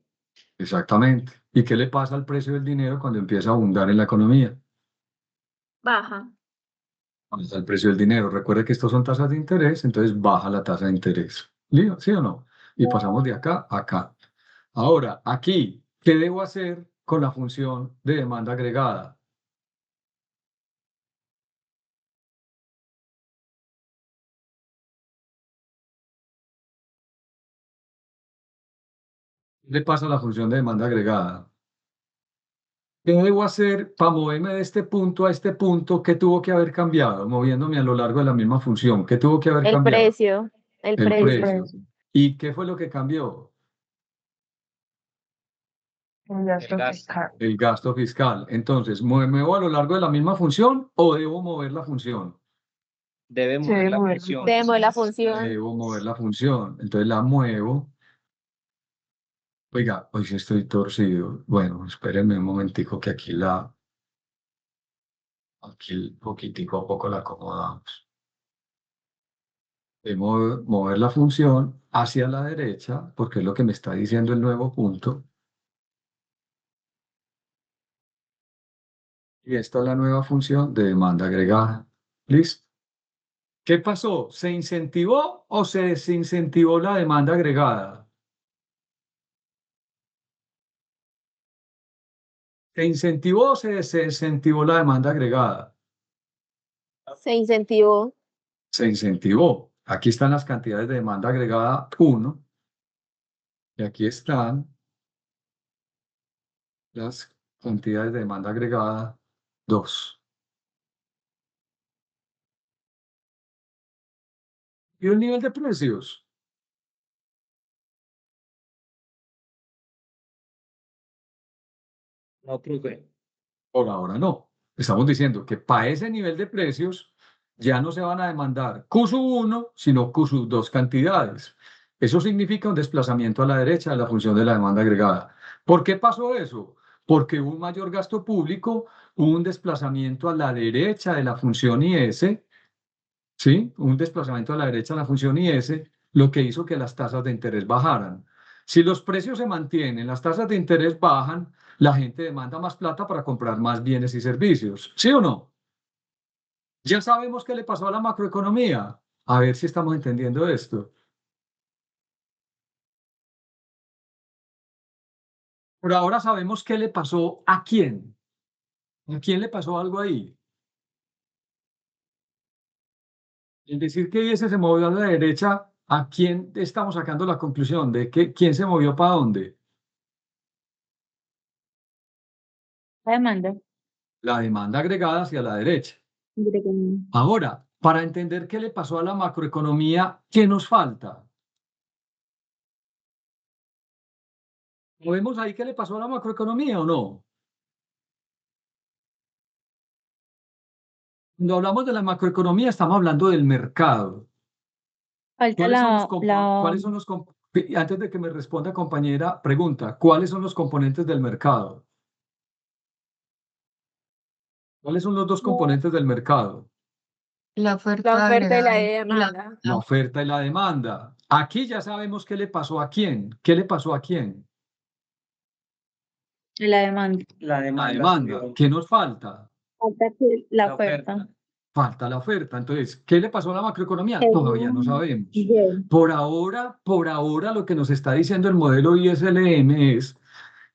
Exactamente. ¿Y qué le pasa al precio del dinero cuando empieza a abundar en la economía? baja. Baja el precio del dinero. Recuerde que estos son tasas de interés, entonces baja la tasa de interés. ¿Lío? ¿Sí o no? Y pasamos de acá a acá. Ahora, aquí, ¿qué debo hacer con la función de demanda agregada? ¿Qué le pasa a la función de demanda agregada? ¿Qué debo hacer para moverme de este punto a este punto? ¿Qué tuvo que haber cambiado? Moviéndome a lo largo de la misma función. ¿Qué tuvo que haber El cambiado? precio, el El precio. precio. ¿Y qué fue lo que cambió? El gasto gasto. fiscal. El gasto fiscal. Entonces, ¿me muevo a lo largo de la misma función o debo mover la función? Debe Se mover debe la mover. función. Debemos la función. Debo mover la función. Entonces la muevo. Oiga, hoy sí estoy torcido. Bueno, espérenme un momentico que aquí poquitico a poco la acomodamos. Debo mover la función hacia la derecha, porque es lo que me está diciendo el nuevo punto. Y esta es la nueva función de demanda agregada. ¿Listo? ¿Qué pasó? ¿Se incentivó o se desincentivó la demanda agregada? ¿Se incentivó o se desincentivó la demanda agregada? Se incentivó. Se incentivó. Aquí están las cantidades de demanda agregada 1 y aquí están las cantidades de demanda agregada 2. ¿Y el nivel de precios? No, profe. Por ahora no. Estamos diciendo que para ese nivel de precios ya no se van a demandar Q sub 1, sino Q sub 2 cantidades. Eso significa un desplazamiento a la derecha de la función de la demanda agregada. ¿Por qué pasó eso? Porque hubo un mayor gasto público, hubo un desplazamiento a la derecha de la función IS, ¿sí? Un desplazamiento a la derecha de la función IS, lo que hizo que las tasas de interés bajaran. Si los precios se mantienen, las tasas de interés bajan, la gente demanda más plata para comprar más bienes y servicios. ¿Sí o no? Ya sabemos qué le pasó a la macroeconomía. A ver si estamos entendiendo esto. Por ahora sabemos qué le pasó a quién. ¿A quién le pasó algo ahí? El decir que ese se movió a la derecha, ¿a quién estamos sacando la conclusión de que quién se movió para dónde? La demanda. La demanda agregada hacia la derecha. Directamente. Ahora, para entender qué le pasó a la macroeconomía, ¿qué nos falta? ¿Lo vemos ahí qué le pasó a la macroeconomía o no? Cuando hablamos de la macroeconomía, estamos hablando del mercado. Falta ¿Cuáles son los antes de que me responda, compañera, pregunta, ¿cuáles son los componentes del mercado? ¿Cuáles son los dos componentes del mercado? La la oferta oferta y la agregada. demanda. La oferta y la demanda. Aquí ya sabemos qué le pasó a quién. ¿Qué le pasó a quién? La demanda. La La demanda. demanda. subió. ¿Qué nos falta? Falta que la La oferta. Falta la oferta. Entonces, ¿qué le pasó a la macroeconomía? Es Todavía no un sabemos. bien. Por ahora lo que nos está diciendo el modelo ISLM es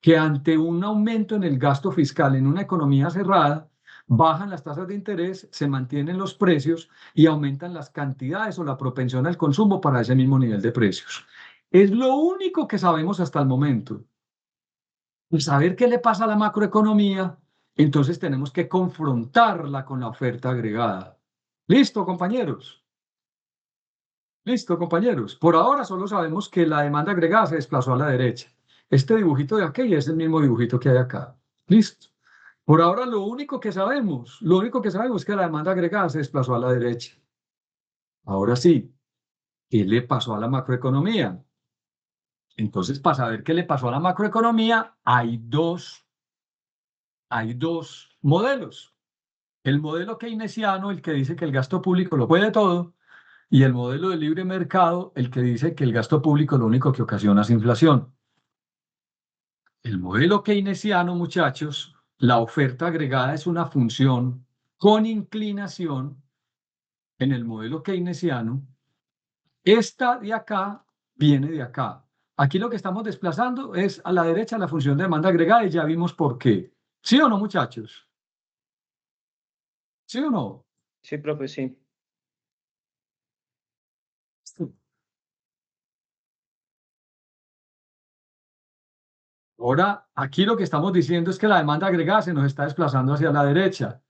que ante un aumento en el gasto fiscal en una economía cerrada, bajan las tasas de interés, se mantienen los precios y aumentan las cantidades o la propensión al consumo para ese mismo nivel de precios. Es lo único que sabemos hasta el momento. Y saber qué le pasa a la macroeconomía, entonces tenemos que confrontarla con la oferta agregada. ¿Listo, compañeros? Listo, compañeros. Por ahora solo sabemos que la demanda agregada se desplazó a la derecha. Este dibujito de aquí es el mismo dibujito que hay acá. Listo. Por ahora lo único que sabemos es que la demanda agregada se desplazó a la derecha. Ahora sí, ¿qué le pasó a la macroeconomía? Entonces, para saber qué le pasó a la macroeconomía, hay dos modelos. El modelo keynesiano, el que dice que el gasto público lo puede todo, y el modelo de libre mercado, el que dice que el gasto público lo único que ocasiona es inflación. El modelo keynesiano, muchachos, la oferta agregada es una función con inclinación en el modelo keynesiano. Esta de acá viene de acá. Aquí lo que estamos desplazando es a la derecha la función de demanda agregada y ya vimos por qué. ¿Sí o no, muchachos? ¿Sí o no? Sí, profe, sí. Ahora, aquí lo que estamos diciendo es que la demanda agregada se nos está desplazando hacia la derecha.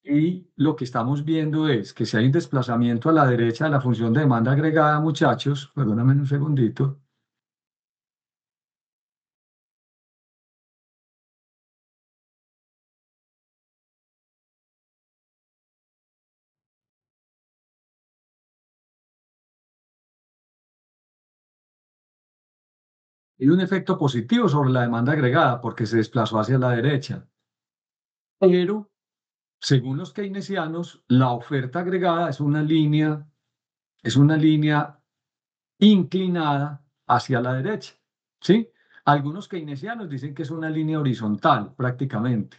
Y lo que estamos viendo es que si hay un desplazamiento a la derecha de la función de demanda agregada, muchachos, perdóname un segundito. Hay un efecto positivo sobre la demanda agregada porque se desplazó hacia la derecha. Pero, según los keynesianos, la oferta agregada es una línea inclinada hacia la derecha, ¿sí? Algunos keynesianos dicen que es una línea horizontal prácticamente,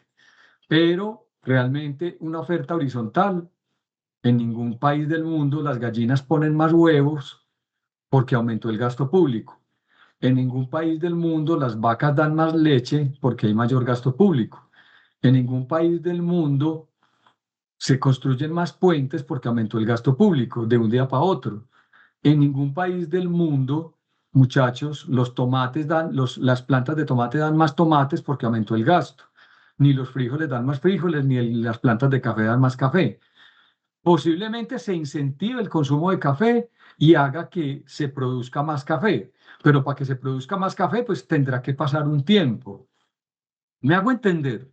pero realmente una oferta horizontal, en ningún país del mundo las gallinas ponen más huevos porque aumentó el gasto público. En ningún país del mundo las vacas dan más leche porque hay mayor gasto público. En ningún país del mundo se construyen más puentes porque aumentó el gasto público de un día para otro. En ningún país del mundo, muchachos, las plantas de tomate dan más tomates porque aumentó el gasto. Ni los frijoles dan más frijoles, ni las plantas de café dan más café. Posiblemente se incentive el consumo de café y haga que se produzca más café, pero para que se produzca más café, pues tendrá que pasar un tiempo. ¿Me hago entender?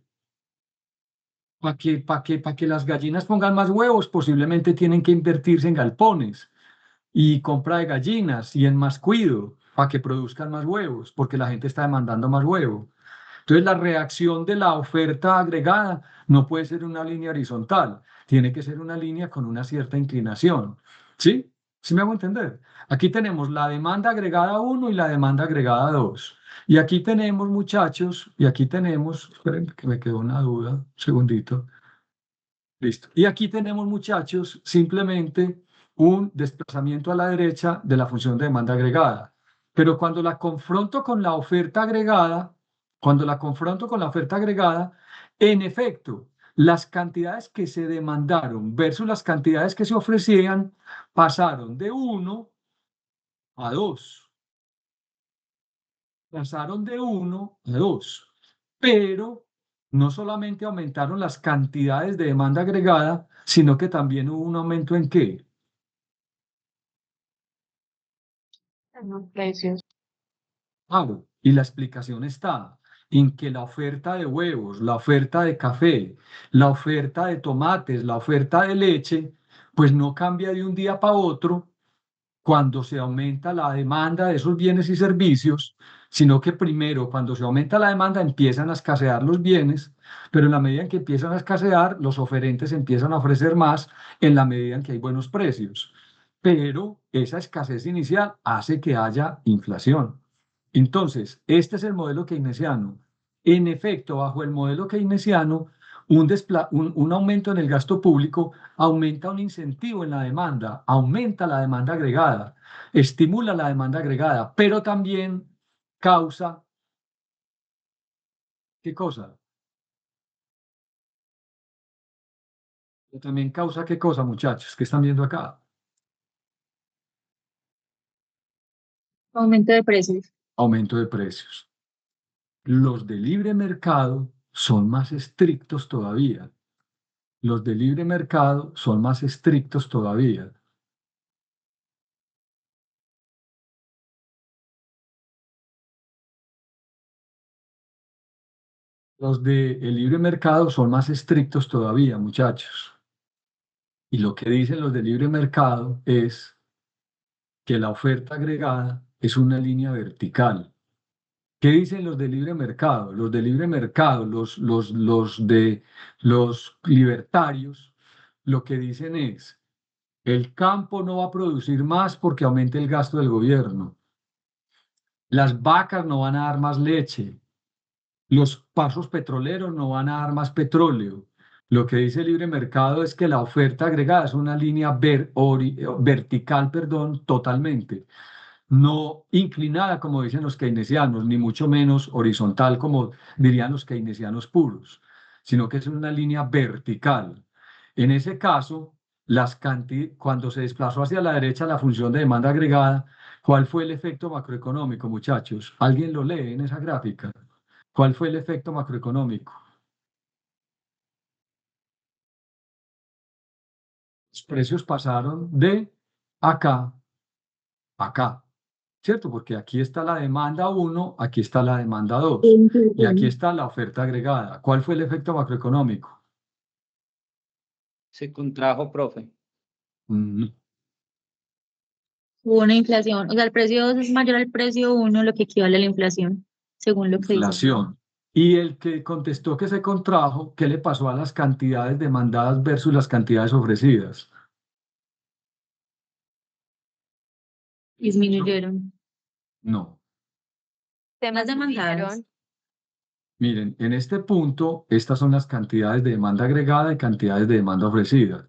Para que las gallinas pongan más huevos, posiblemente tienen que invertirse en galpones y compra de gallinas y en más cuido para que produzcan más huevos, porque la gente está demandando más huevos. Entonces, la reacción de la oferta agregada no puede ser una línea horizontal, tiene que ser una línea con una cierta inclinación. ¿Sí? ¿Sí me hago entender? Aquí tenemos la demanda agregada 1 y la demanda agregada 2. Y aquí tenemos, muchachos, esperen que me quedó una duda, un segundito. Listo. Y aquí tenemos, muchachos, simplemente un desplazamiento a la derecha de la función de demanda agregada. Pero cuando la confronto con la oferta agregada, en efecto, las cantidades que se demandaron versus las cantidades que se ofrecían pasaron de 1 a 2. Pasaron de 1 a 2. Pero no solamente aumentaron las cantidades de demanda agregada, sino que también hubo un aumento en ¿qué? En los precios. Claro, y la explicación está en que la oferta de huevos, la oferta de café, la oferta de tomates, la oferta de leche, pues no cambia de un día para otro cuando se aumenta la demanda de esos bienes y servicios, sino que primero, cuando se aumenta la demanda, empiezan a escasear los bienes, pero en la medida en que empiezan a escasear, los oferentes empiezan a ofrecer más en la medida en que hay buenos precios. Pero esa escasez inicial hace que haya inflación. Entonces, este es el modelo keynesiano. En efecto, bajo el modelo keynesiano, un aumento en el gasto público aumenta un incentivo en la demanda, aumenta la demanda agregada, estimula la demanda agregada, pero también causa, ¿qué cosa? Pero también causa, ¿qué cosa, muchachos? ¿Qué están viendo acá? Aumento de precios. Aumento de precios. Los de libre mercado son más estrictos todavía. Los de libre mercado son más estrictos todavía. Los de el libre mercado son más estrictos todavía, muchachos. Y lo que dicen los de libre mercado es que la oferta agregada es una línea vertical. ¿Qué dicen los de libre mercado? Los de libre mercado, los libertarios, lo que dicen es, el campo no va a producir más porque aumente el gasto del gobierno. Las vacas no van a dar más leche. Los pasos petroleros no van a dar más petróleo. Lo que dice el libre mercado es que la oferta agregada es una línea vertical, totalmente. No inclinada, como dicen los keynesianos, ni mucho menos horizontal, como dirían los keynesianos puros, sino que es una línea vertical. En ese caso, cuando se desplazó hacia la derecha la función de demanda agregada, ¿cuál fue el efecto macroeconómico, muchachos? ¿Alguien lo lee en esa gráfica? ¿Cuál fue el efecto macroeconómico? Los precios pasaron de acá a acá, ¿cierto? Porque aquí está la demanda 1, aquí está la demanda 2 y aquí está la oferta agregada. ¿Cuál fue el efecto macroeconómico? Se contrajo, profe. Hubo una inflación, o sea, el precio 2 es mayor al precio 1, lo que equivale a la inflación, según lo que dice. Inflación. Y el que contestó que se contrajo, ¿qué le pasó a las cantidades demandadas versus las cantidades ofrecidas? Disminuyeron. No. Temas demandadas. Miren, en este punto, estas son las cantidades de demanda agregada y cantidades de demanda ofrecida.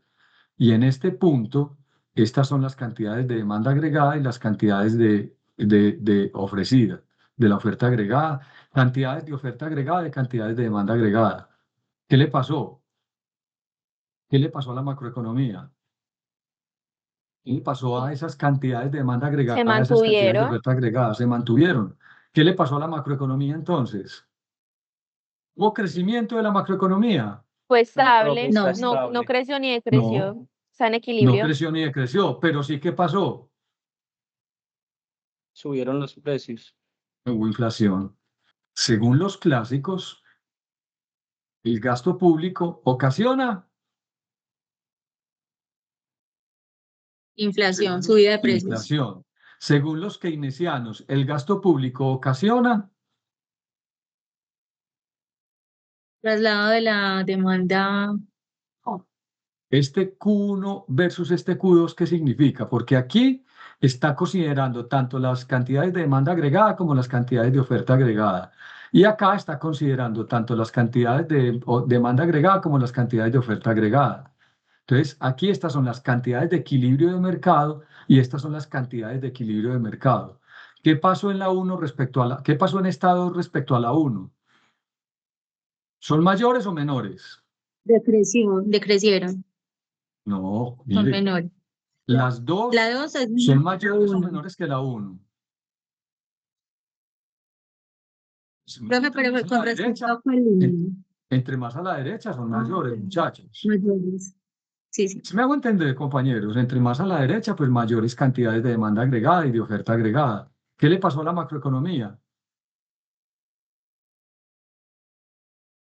Y en este punto, estas son las cantidades de demanda agregada y las cantidades de ofrecida, de la oferta agregada, cantidades de oferta agregada y cantidades de demanda agregada. ¿Qué le pasó? ¿Qué le pasó a la macroeconomía? ¿Qué le pasó a esas cantidades de demanda agregada, a esas cantidades de oferta agregada? Se mantuvieron. ¿Qué le pasó a la macroeconomía entonces? ¿Hubo crecimiento de la macroeconomía? Fue estable, No. no creció ni decreció, No, está en no equilibrio. creció ni decreció, pero sí que pasó. Subieron los precios. Hubo inflación. Según los clásicos, el gasto público ocasiona Inflación, subida de precios. inflación. Según los keynesianos, el gasto público ocasiona Traslado de la demanda. este Q1 versus este Q2, ¿qué significa? Porque aquí está considerando tanto las cantidades de demanda agregada como las cantidades de oferta agregada. Y acá está considerando tanto las cantidades de demanda agregada como las cantidades de oferta agregada. Entonces, aquí estas son las cantidades de equilibrio de mercado y estas son las cantidades de equilibrio de mercado. ¿Qué pasó en la 1 respecto a la, qué pasó en esta 2 respecto a la 1? ¿Son mayores o menores? Decrecieron. No, Son mire, menores. las dos La 2 es son mayores o uno. menores que la 1. Profe, pero con respecto a cuál línea. Entre más a la derecha son mayores, muchachos. Mayores. Sí. Si me hago entender, compañeros, entre más a la derecha, pues mayores cantidades de demanda agregada y de oferta agregada. ¿Qué le pasó a la macroeconomía?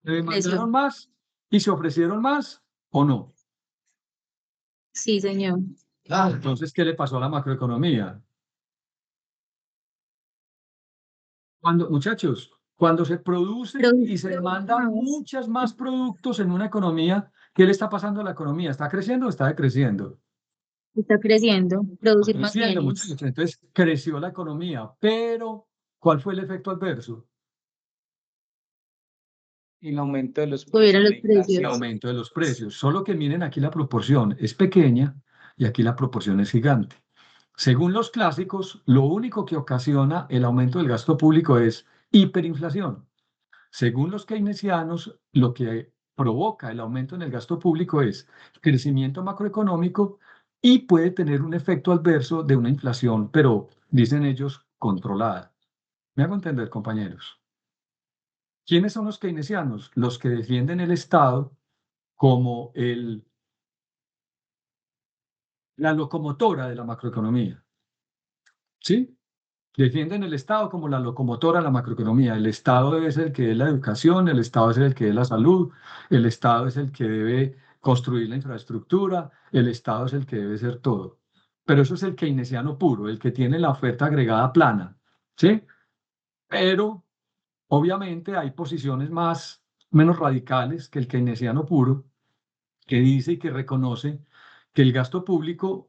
¿Se demandaron más y se ofrecieron más o no? Sí, señor. Entonces, ¿qué le pasó a la macroeconomía? Muchachos, cuando se produce y se demandan muchos más productos en una economía, ¿qué le está pasando a la economía? ¿Está creciendo o está decreciendo? Está creciendo, producir más Creciendo, bienes. muchachos. Entonces, creció la economía, pero ¿cuál fue el efecto adverso? El aumento de los Subieron los precios. El aumento de los precios. Solo que miren aquí la proporción es pequeña y aquí la proporción es gigante. Según los clásicos, lo único que ocasiona el aumento del gasto público es hiperinflación. Según los keynesianos, lo que provoca el aumento en el gasto público es crecimiento macroeconómico y puede tener un efecto adverso de una inflación, pero dicen ellos, controlada. ¿Me hago entender, compañeros? ¿Quiénes son los keynesianos? Los que defienden el Estado como la locomotora de la macroeconomía. ¿Sí? Defienden el Estado como la locomotora de la macroeconomía. El Estado debe ser el que dé la educación, el Estado es el que dé la salud, el Estado es el que debe construir la infraestructura, el Estado es el que debe ser todo. Pero eso es el keynesiano puro, el que tiene la oferta agregada plana. ¿Sí? Pero obviamente hay posiciones menos radicales que el keynesiano puro, que dice y que reconoce que el gasto público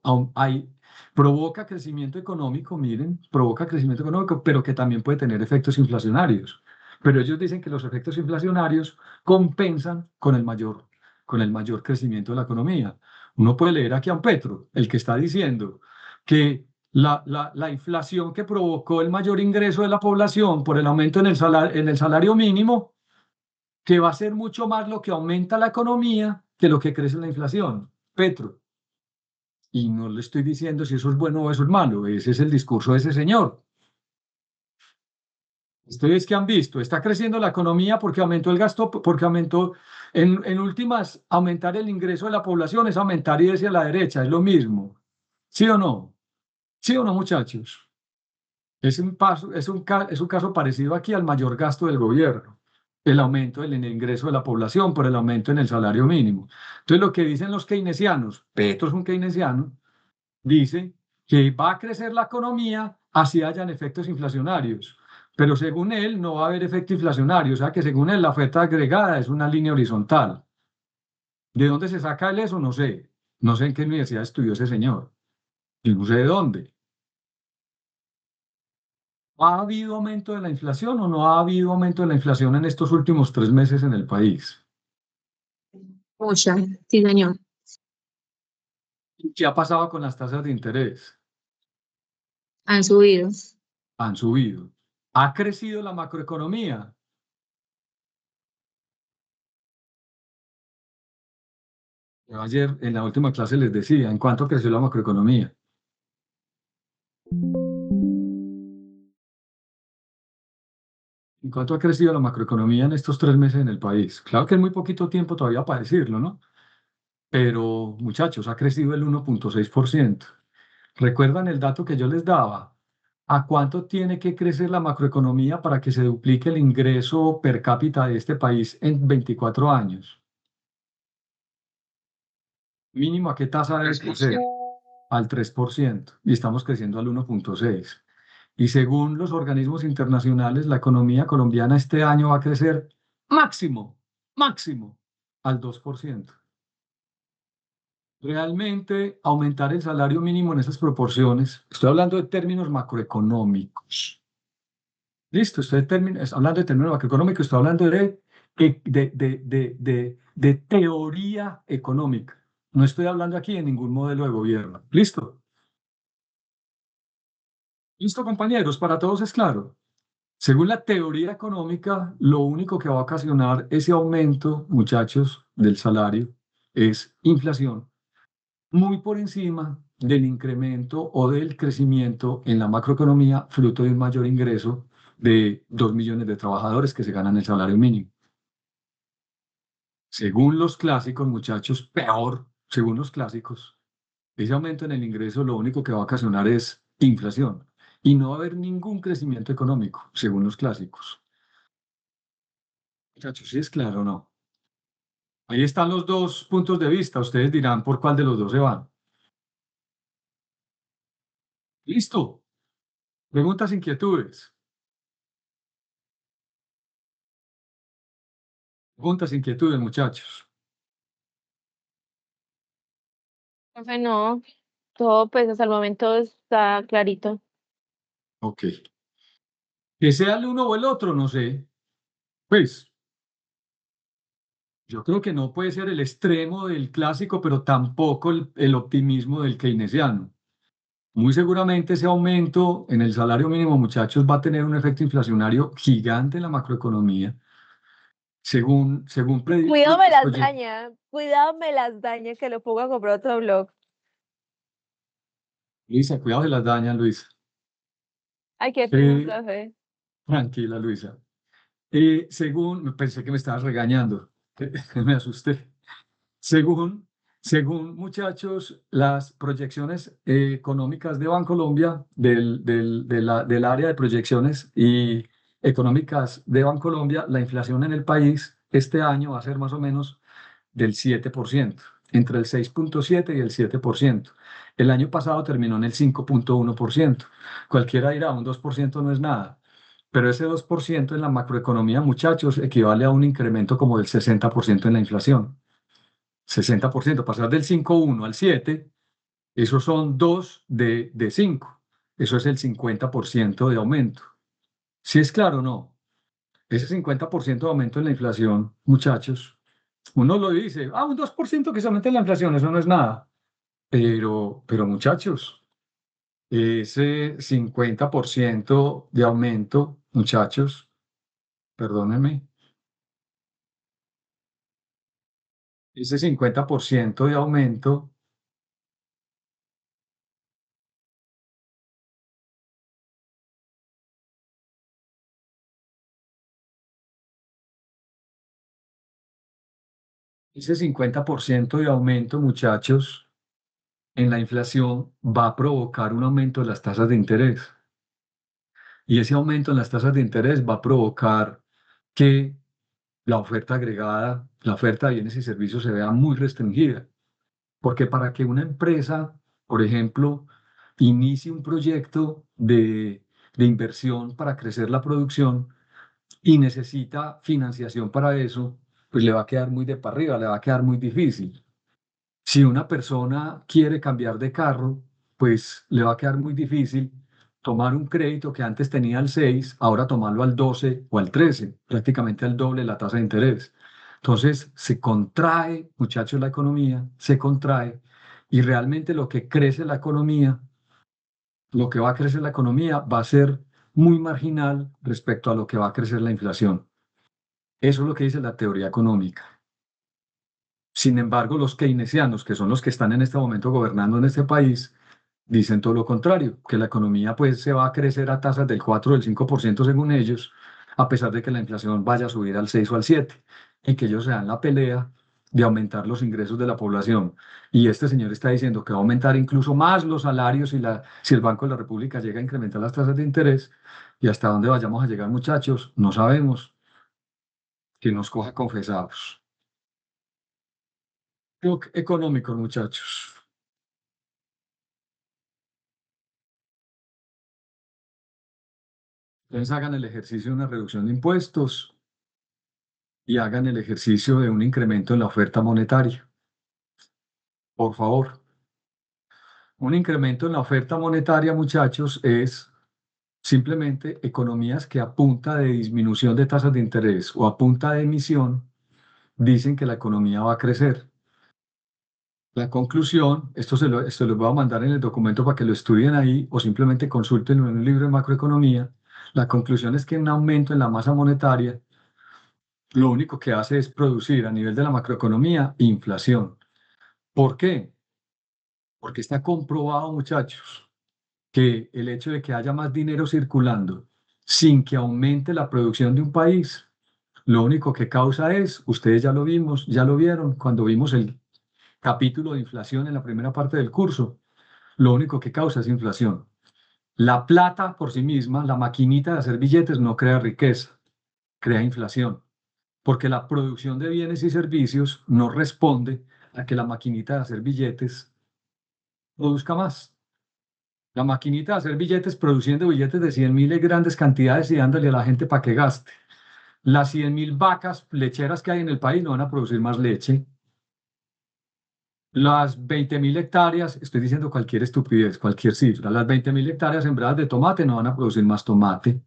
provoca crecimiento económico, miren, provoca crecimiento económico, pero que también puede tener efectos inflacionarios. Pero ellos dicen que los efectos inflacionarios compensan con el mayor crecimiento de la economía. Uno puede leer aquí a un Petro, el que está diciendo que la inflación que provocó el mayor ingreso de la población por el aumento en el salario mínimo, que va a ser mucho más lo que aumenta la economía que lo que crece la inflación. Petro, Y no le estoy diciendo si eso es bueno o eso es malo, ese es el discurso de ese señor. Ustedes que han visto, está creciendo la economía porque aumentó el gasto, porque aumentó, en últimas, aumentar el ingreso de la población es aumentar y hacia la derecha, es lo mismo. ¿Sí o no? ¿Sí o no, muchachos? Es un paso, es un caso parecido aquí al mayor gasto del gobierno, el aumento del ingreso de la población por el aumento en el salario mínimo. Entonces, lo que dicen los keynesianos, Petro es un keynesiano, dice que va a crecer la economía así hayan efectos inflacionarios, pero según él no va a haber efecto inflacionario, o sea que según él la oferta agregada es una línea horizontal. ¿De dónde se saca él eso? No sé. No sé en qué universidad estudió ese señor. Y no sé de dónde. ¿Ha habido aumento de la inflación o no ha habido aumento de la inflación en estos últimos 3 meses en el país? Mucha, sí, señor. ¿Qué ha pasado con las tasas de interés? Han subido. Han subido. ¿Ha crecido la macroeconomía? Yo ayer en la última clase les decía, ¿en cuánto creció la macroeconomía? ¿En cuánto ha crecido la macroeconomía en estos 3 meses en el país? Claro que es muy poquito tiempo todavía para decirlo, ¿no? Pero, muchachos, ha crecido el 1,6%. ¿Recuerdan el dato que yo les daba? ¿A cuánto tiene que crecer la macroeconomía para que se duplique el ingreso per cápita de este país en 24 años? Mínimo, ¿a qué tasa debe crecer? Al 3% y estamos creciendo al 1,6%. Y según los organismos internacionales, la economía colombiana este año va a crecer máximo, máximo, al 2%. Realmente aumentar el salario mínimo en esas proporciones, estoy hablando de términos macroeconómicos. Listo, hablando de términos macroeconómicos, estoy hablando de teoría económica. No estoy hablando aquí de ningún modelo de gobierno. ¿Listo? ¿Listo, compañeros? Para todos es claro. Según la teoría económica, lo único que va a ocasionar ese aumento, muchachos, del salario es inflación, muy por encima del incremento o del crecimiento en la macroeconomía, fruto de un mayor ingreso de 2 millones de trabajadores que se ganan el salario mínimo. Según los clásicos, muchachos, peor, según los clásicos, ese aumento en el ingreso lo único que va a ocasionar es inflación y no va a haber ningún crecimiento económico, según los clásicos. Muchachos, ¿sí es claro o no? Ahí están los dos puntos de vista. Ustedes dirán por cuál de los dos se van. Listo. Preguntas, inquietudes. Preguntas, inquietudes, muchachos. Profe, no, todo pues hasta el momento está clarito. Ok. Que sea el uno o el otro, no sé. Pues yo creo que no puede ser el extremo del clásico, pero tampoco el optimismo del keynesiano. Muy seguramente ese aumento en el salario mínimo, muchachos, va a tener un efecto inflacionario gigante en la macroeconomía, según Cuidado me las daña, cuidado me las daña que lo pongo a comprar otro blog. Luisa, cuidado se las daña, Luisa. Ay, qué pena, profe. Tranquila, Luisa. Pensé que me estabas regañando, me asusté. Según muchachos, las proyecciones económicas de Bancolombia, del área de proyecciones y económicas de Bancolombia, la inflación en el país este año va a ser más o menos del 7%, entre el 6,7 y el 7%. El año pasado terminó en el 5,1%. Cualquiera dirá, un 2% no es nada. Pero ese 2% en la macroeconomía, muchachos, equivale a un incremento como del 60% en la inflación. 60%, pasar del 5,1 al 7, esos son 2 de 5. Eso es el 50% de aumento. ¿Sí es claro o no? Ese 50% de aumento en la inflación, muchachos, uno lo dice, un 2% que se aumenta en la inflación, eso no es nada. Pero muchachos, ese 50% de aumento, muchachos, perdónenme, ese 50% de aumento ese 50% de aumento, muchachos, en la inflación va a provocar un aumento de las tasas de interés. Y ese aumento en las tasas de interés va a provocar que la oferta agregada, la oferta de bienes y servicios se vea muy restringida. Porque para que una empresa, por ejemplo, inicie un proyecto de inversión para crecer la producción y necesita financiación para eso, pues le va a quedar muy de para arriba, le va a quedar muy difícil. Si una persona quiere cambiar de carro, pues le va a quedar muy difícil tomar un crédito que antes tenía al 6, ahora tomarlo al 12 o al 13, prácticamente al doble la tasa de interés. Entonces se contrae, muchachos, la economía, se contrae y realmente lo que crece la economía, lo que va a crecer la economía va a ser muy marginal respecto a lo que va a crecer la inflación. Eso es lo que dice la teoría económica. Sin embargo, los keynesianos, que son los que están en este momento gobernando en este país, dicen todo lo contrario, que la economía pues se va a crecer a tasas del 4 o del 5% según ellos, a pesar de que la inflación vaya a subir al 6 o al 7, y que ellos se dan la pelea de aumentar los ingresos de la población. Y este señor está diciendo que va a aumentar incluso más los salarios si el Banco de la República llega a incrementar las tasas de interés. Y hasta dónde vayamos a llegar, muchachos, no sabemos, que nos coja confesados. Shock económico, muchachos. Entonces hagan el ejercicio de una reducción de impuestos y hagan el ejercicio de un incremento en la oferta monetaria. Por favor. Un incremento en la oferta monetaria, muchachos, es simplemente economías que a punta de disminución de tasas de interés o a punta de emisión dicen que la economía va a crecer. La conclusión, esto se lo voy a mandar en el documento para que lo estudien ahí o simplemente consulten en un libro de macroeconomía. La conclusión es que un aumento en la masa monetaria lo único que hace es producir a nivel de la macroeconomía inflación. ¿Por qué? Porque está comprobado, muchachos, que el hecho de que haya más dinero circulando sin que aumente la producción de un país, lo único que causa es, ustedes ya lo vimos, ya lo vieron cuando vimos el capítulo de inflación en la primera parte del curso, lo único que causa es inflación. La plata por sí misma, la maquinita de hacer billetes no crea riqueza, crea inflación, porque la producción de bienes y servicios no responde a que la maquinita de hacer billetes produzca más. La maquinita de hacer billetes produciendo billetes de 100.000 en grandes cantidades y dándole a la gente para que gaste. Las 100.000 vacas lecheras que hay en el país no van a producir más leche. Las 20.000 hectáreas, estoy diciendo cualquier estupidez, cualquier cifra, las 20.000 hectáreas sembradas de tomate no van a producir más tomate.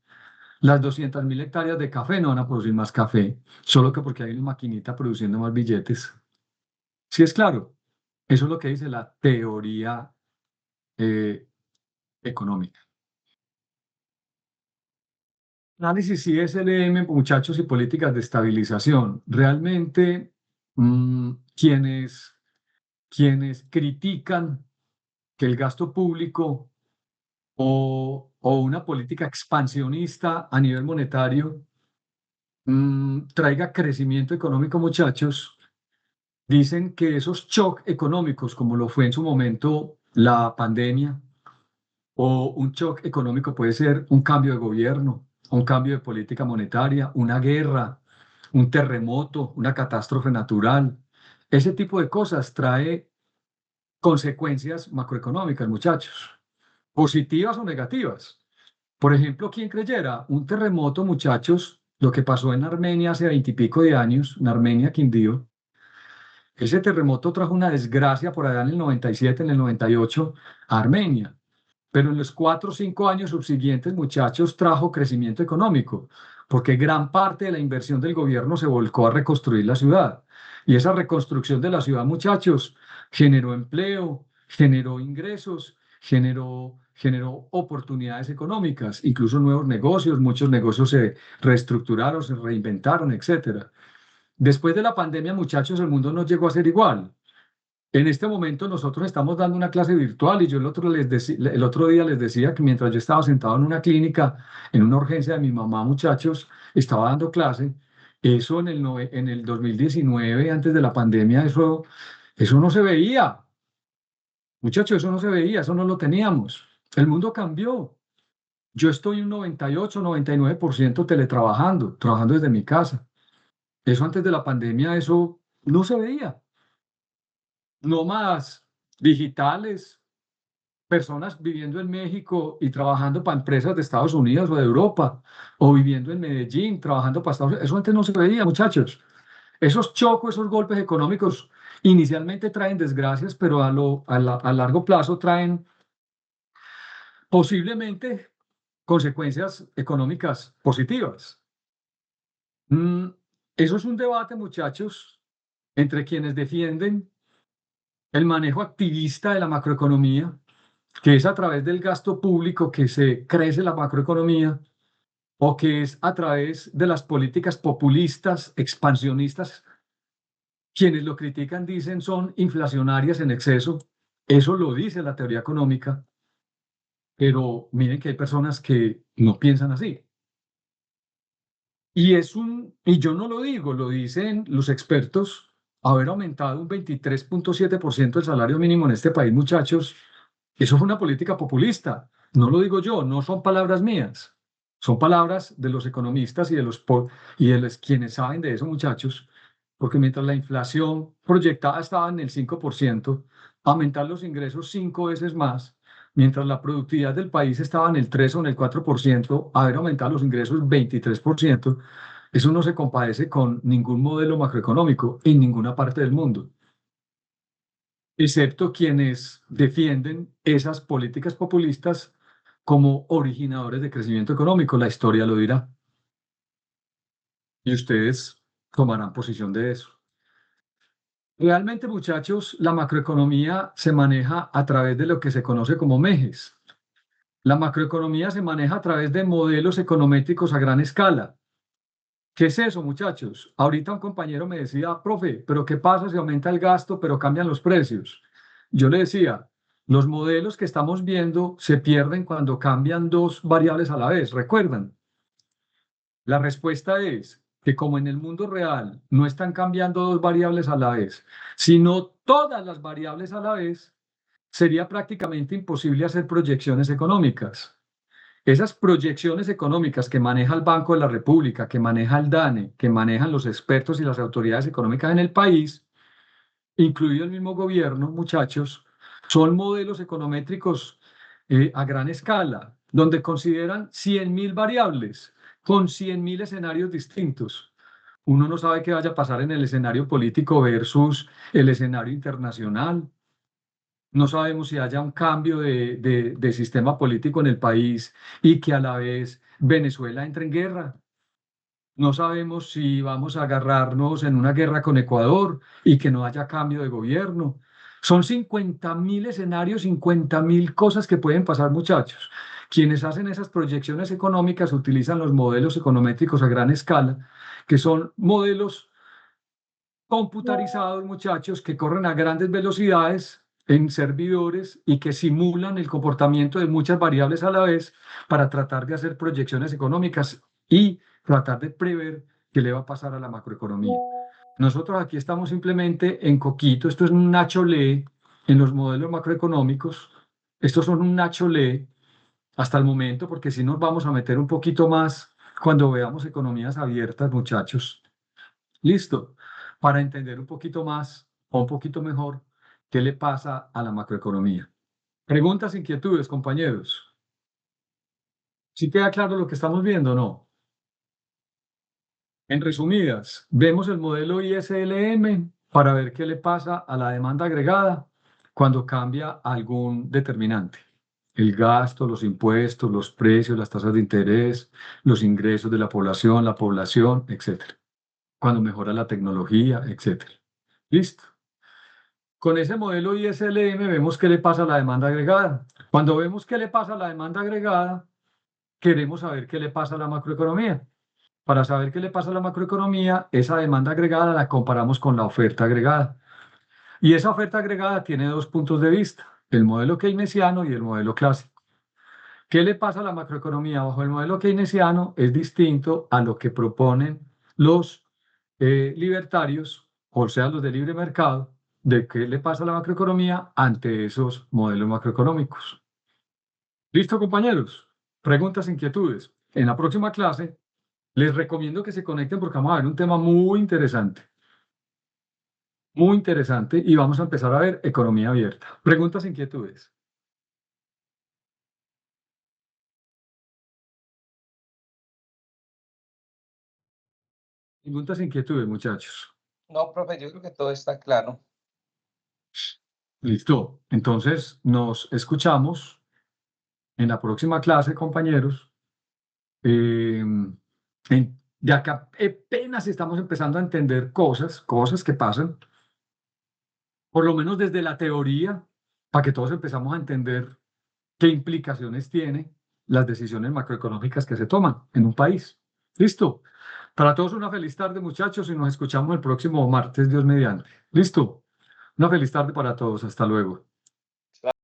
Las 200.000 hectáreas de café no van a producir más café, solo que porque hay una maquinita produciendo más billetes. ¿Sí es claro? Eso es lo que dice la teoría económica. Análisis ISLM, muchachos, y políticas de estabilización. Realmente, quienes critican que el gasto público o una política expansionista a nivel monetario traiga crecimiento económico, muchachos, dicen que esos shocks económicos, como lo fue en su momento la pandemia, o un shock económico puede ser un cambio de gobierno, un cambio de política monetaria, una guerra, un terremoto, una catástrofe natural. Ese tipo de cosas trae consecuencias macroeconómicas, muchachos, positivas o negativas. Por ejemplo, ¿quién creyera? Un terremoto, muchachos, lo que pasó en Armenia hace 20 y pico de años, en Armenia, Quindío, ese terremoto trajo una desgracia por allá en el 97, en el 98, a Armenia. Pero en los 4 o 5 años subsiguientes, muchachos, trajo crecimiento económico, porque gran parte de la inversión del gobierno se volcó a reconstruir la ciudad. Y esa reconstrucción de la ciudad, muchachos, generó empleo, generó ingresos, generó oportunidades económicas, incluso nuevos negocios, muchos negocios se reestructuraron, se reinventaron, etc. Después de la pandemia, muchachos, el mundo no llegó a ser igual. En este momento nosotros estamos dando una clase virtual y yo el otro día les decía que mientras yo estaba sentado en una clínica, en una urgencia de mi mamá, muchachos, estaba dando clase Eso en el 2019, antes de la pandemia, eso no se veía. Muchachos, eso no se veía, eso no lo teníamos. El mundo cambió. Yo estoy un 98, 99% teletrabajando, trabajando desde mi casa. Eso antes de la pandemia, eso no se veía. Nómadas digitales, personas viviendo en México y trabajando para empresas de Estados Unidos o de Europa, o viviendo en Medellín, trabajando para Estados Unidos. Eso antes no se veía, muchachos. Esos chocos, esos golpes económicos inicialmente traen desgracias, pero a largo plazo traen posiblemente consecuencias económicas positivas. Eso es un debate, muchachos, entre quienes defienden el manejo activista de la macroeconomía, que es a través del gasto público que se crece la macroeconomía, o que es a través de las políticas populistas, expansionistas. Quienes lo critican dicen son inflacionarias en exceso. Eso lo dice la teoría económica, pero miren que hay personas que no piensan así. Y yo no lo digo, lo dicen los expertos, haber aumentado un 23.7% el salario mínimo en este país, muchachos, eso es una política populista. No lo digo yo, no son palabras mías, son palabras de los economistas y de los quienes saben de eso, muchachos, porque mientras la inflación proyectada estaba en el 5%, aumentar los ingresos 5 veces más, mientras la productividad del país estaba en el 3 o en el 4%, haber aumentado los ingresos 23%, eso no se compadece con ningún modelo macroeconómico en ninguna parte del mundo, excepto quienes defienden esas políticas populistas como originadores de crecimiento económico. La historia lo dirá. Y ustedes tomarán posición de eso. Realmente, muchachos, la macroeconomía se maneja a través de lo que se conoce como MEGES. La macroeconomía se maneja a través de modelos econométricos a gran escala. ¿Qué es eso, muchachos? Ahorita un compañero me decía, profe, ¿pero qué pasa si aumenta el gasto, pero cambian los precios? Yo le decía, los modelos que estamos viendo se pierden cuando cambian dos variables a la vez. ¿Recuerdan? La respuesta es que como en el mundo real no están cambiando dos variables a la vez, sino todas las variables a la vez, sería prácticamente imposible hacer proyecciones económicas. Esas proyecciones económicas que maneja el Banco de la República, que maneja el DANE, que manejan los expertos y las autoridades económicas en el país, incluido el mismo gobierno, muchachos, son modelos econométricos a gran escala, donde consideran 100.000 variables con 100.000 escenarios distintos. Uno no sabe qué vaya a pasar en el escenario político versus el escenario internacional. No sabemos si haya un cambio de sistema político en el país y que a la vez Venezuela entre en guerra. No sabemos si vamos a agarrarnos en una guerra con Ecuador y que no haya cambio de gobierno. Son 50.000 escenarios, 50.000 cosas que pueden pasar, muchachos. Quienes hacen esas proyecciones económicas utilizan los modelos econométricos a gran escala, que son modelos computarizados, muchachos, que corren a grandes velocidades en servidores y que simulan el comportamiento de muchas variables a la vez para tratar de hacer proyecciones económicas y tratar de prever qué le va a pasar a la macroeconomía. Nosotros aquí estamos simplemente en coquito, esto es un nacholé en los modelos macroeconómicos, estos son un nacholé hasta el momento, porque si nos vamos a meter un poquito más cuando veamos economías abiertas, muchachos. Listo, para entender un poquito más o un poquito mejor qué le pasa a la macroeconomía. Preguntas, inquietudes, compañeros. ¿Sí queda claro lo que estamos viendo o no? En resumidas, vemos el modelo ISLM para ver qué le pasa a la demanda agregada cuando cambia algún determinante. El gasto, los impuestos, los precios, las tasas de interés, los ingresos de la población, etc. Cuando mejora la tecnología, etc. ¿Listo? Con ese modelo ISLM vemos qué le pasa a la demanda agregada. Cuando vemos qué le pasa a la demanda agregada, queremos saber qué le pasa a la macroeconomía. Para saber qué le pasa a la macroeconomía, esa demanda agregada la comparamos con la oferta agregada. Y esa oferta agregada tiene dos puntos de vista, el modelo keynesiano y el modelo clásico. ¿Qué le pasa a la macroeconomía bajo el modelo keynesiano? Es distinto a lo que proponen los libertarios, o sea, los de libre mercado, de qué le pasa a la macroeconomía ante esos modelos macroeconómicos. ¿Listo, compañeros? Preguntas, inquietudes. En la próxima clase les recomiendo que se conecten porque vamos a ver un tema muy interesante y vamos a empezar a ver economía abierta. Preguntas, inquietudes. Preguntas, inquietudes, muchachos. No, profe, yo creo que todo está claro. Listo. Entonces nos escuchamos en la próxima clase, compañeros. De acá apenas estamos empezando a entender cosas que pasan, por lo menos desde la teoría, para que todos empezamos a entender qué implicaciones tienen las decisiones macroeconómicas que se toman en un país. ¿Listo? Para todos una feliz tarde, muchachos, y nos escuchamos el próximo martes, Dios mediante. ¿Listo? Una feliz tarde para todos. Hasta luego.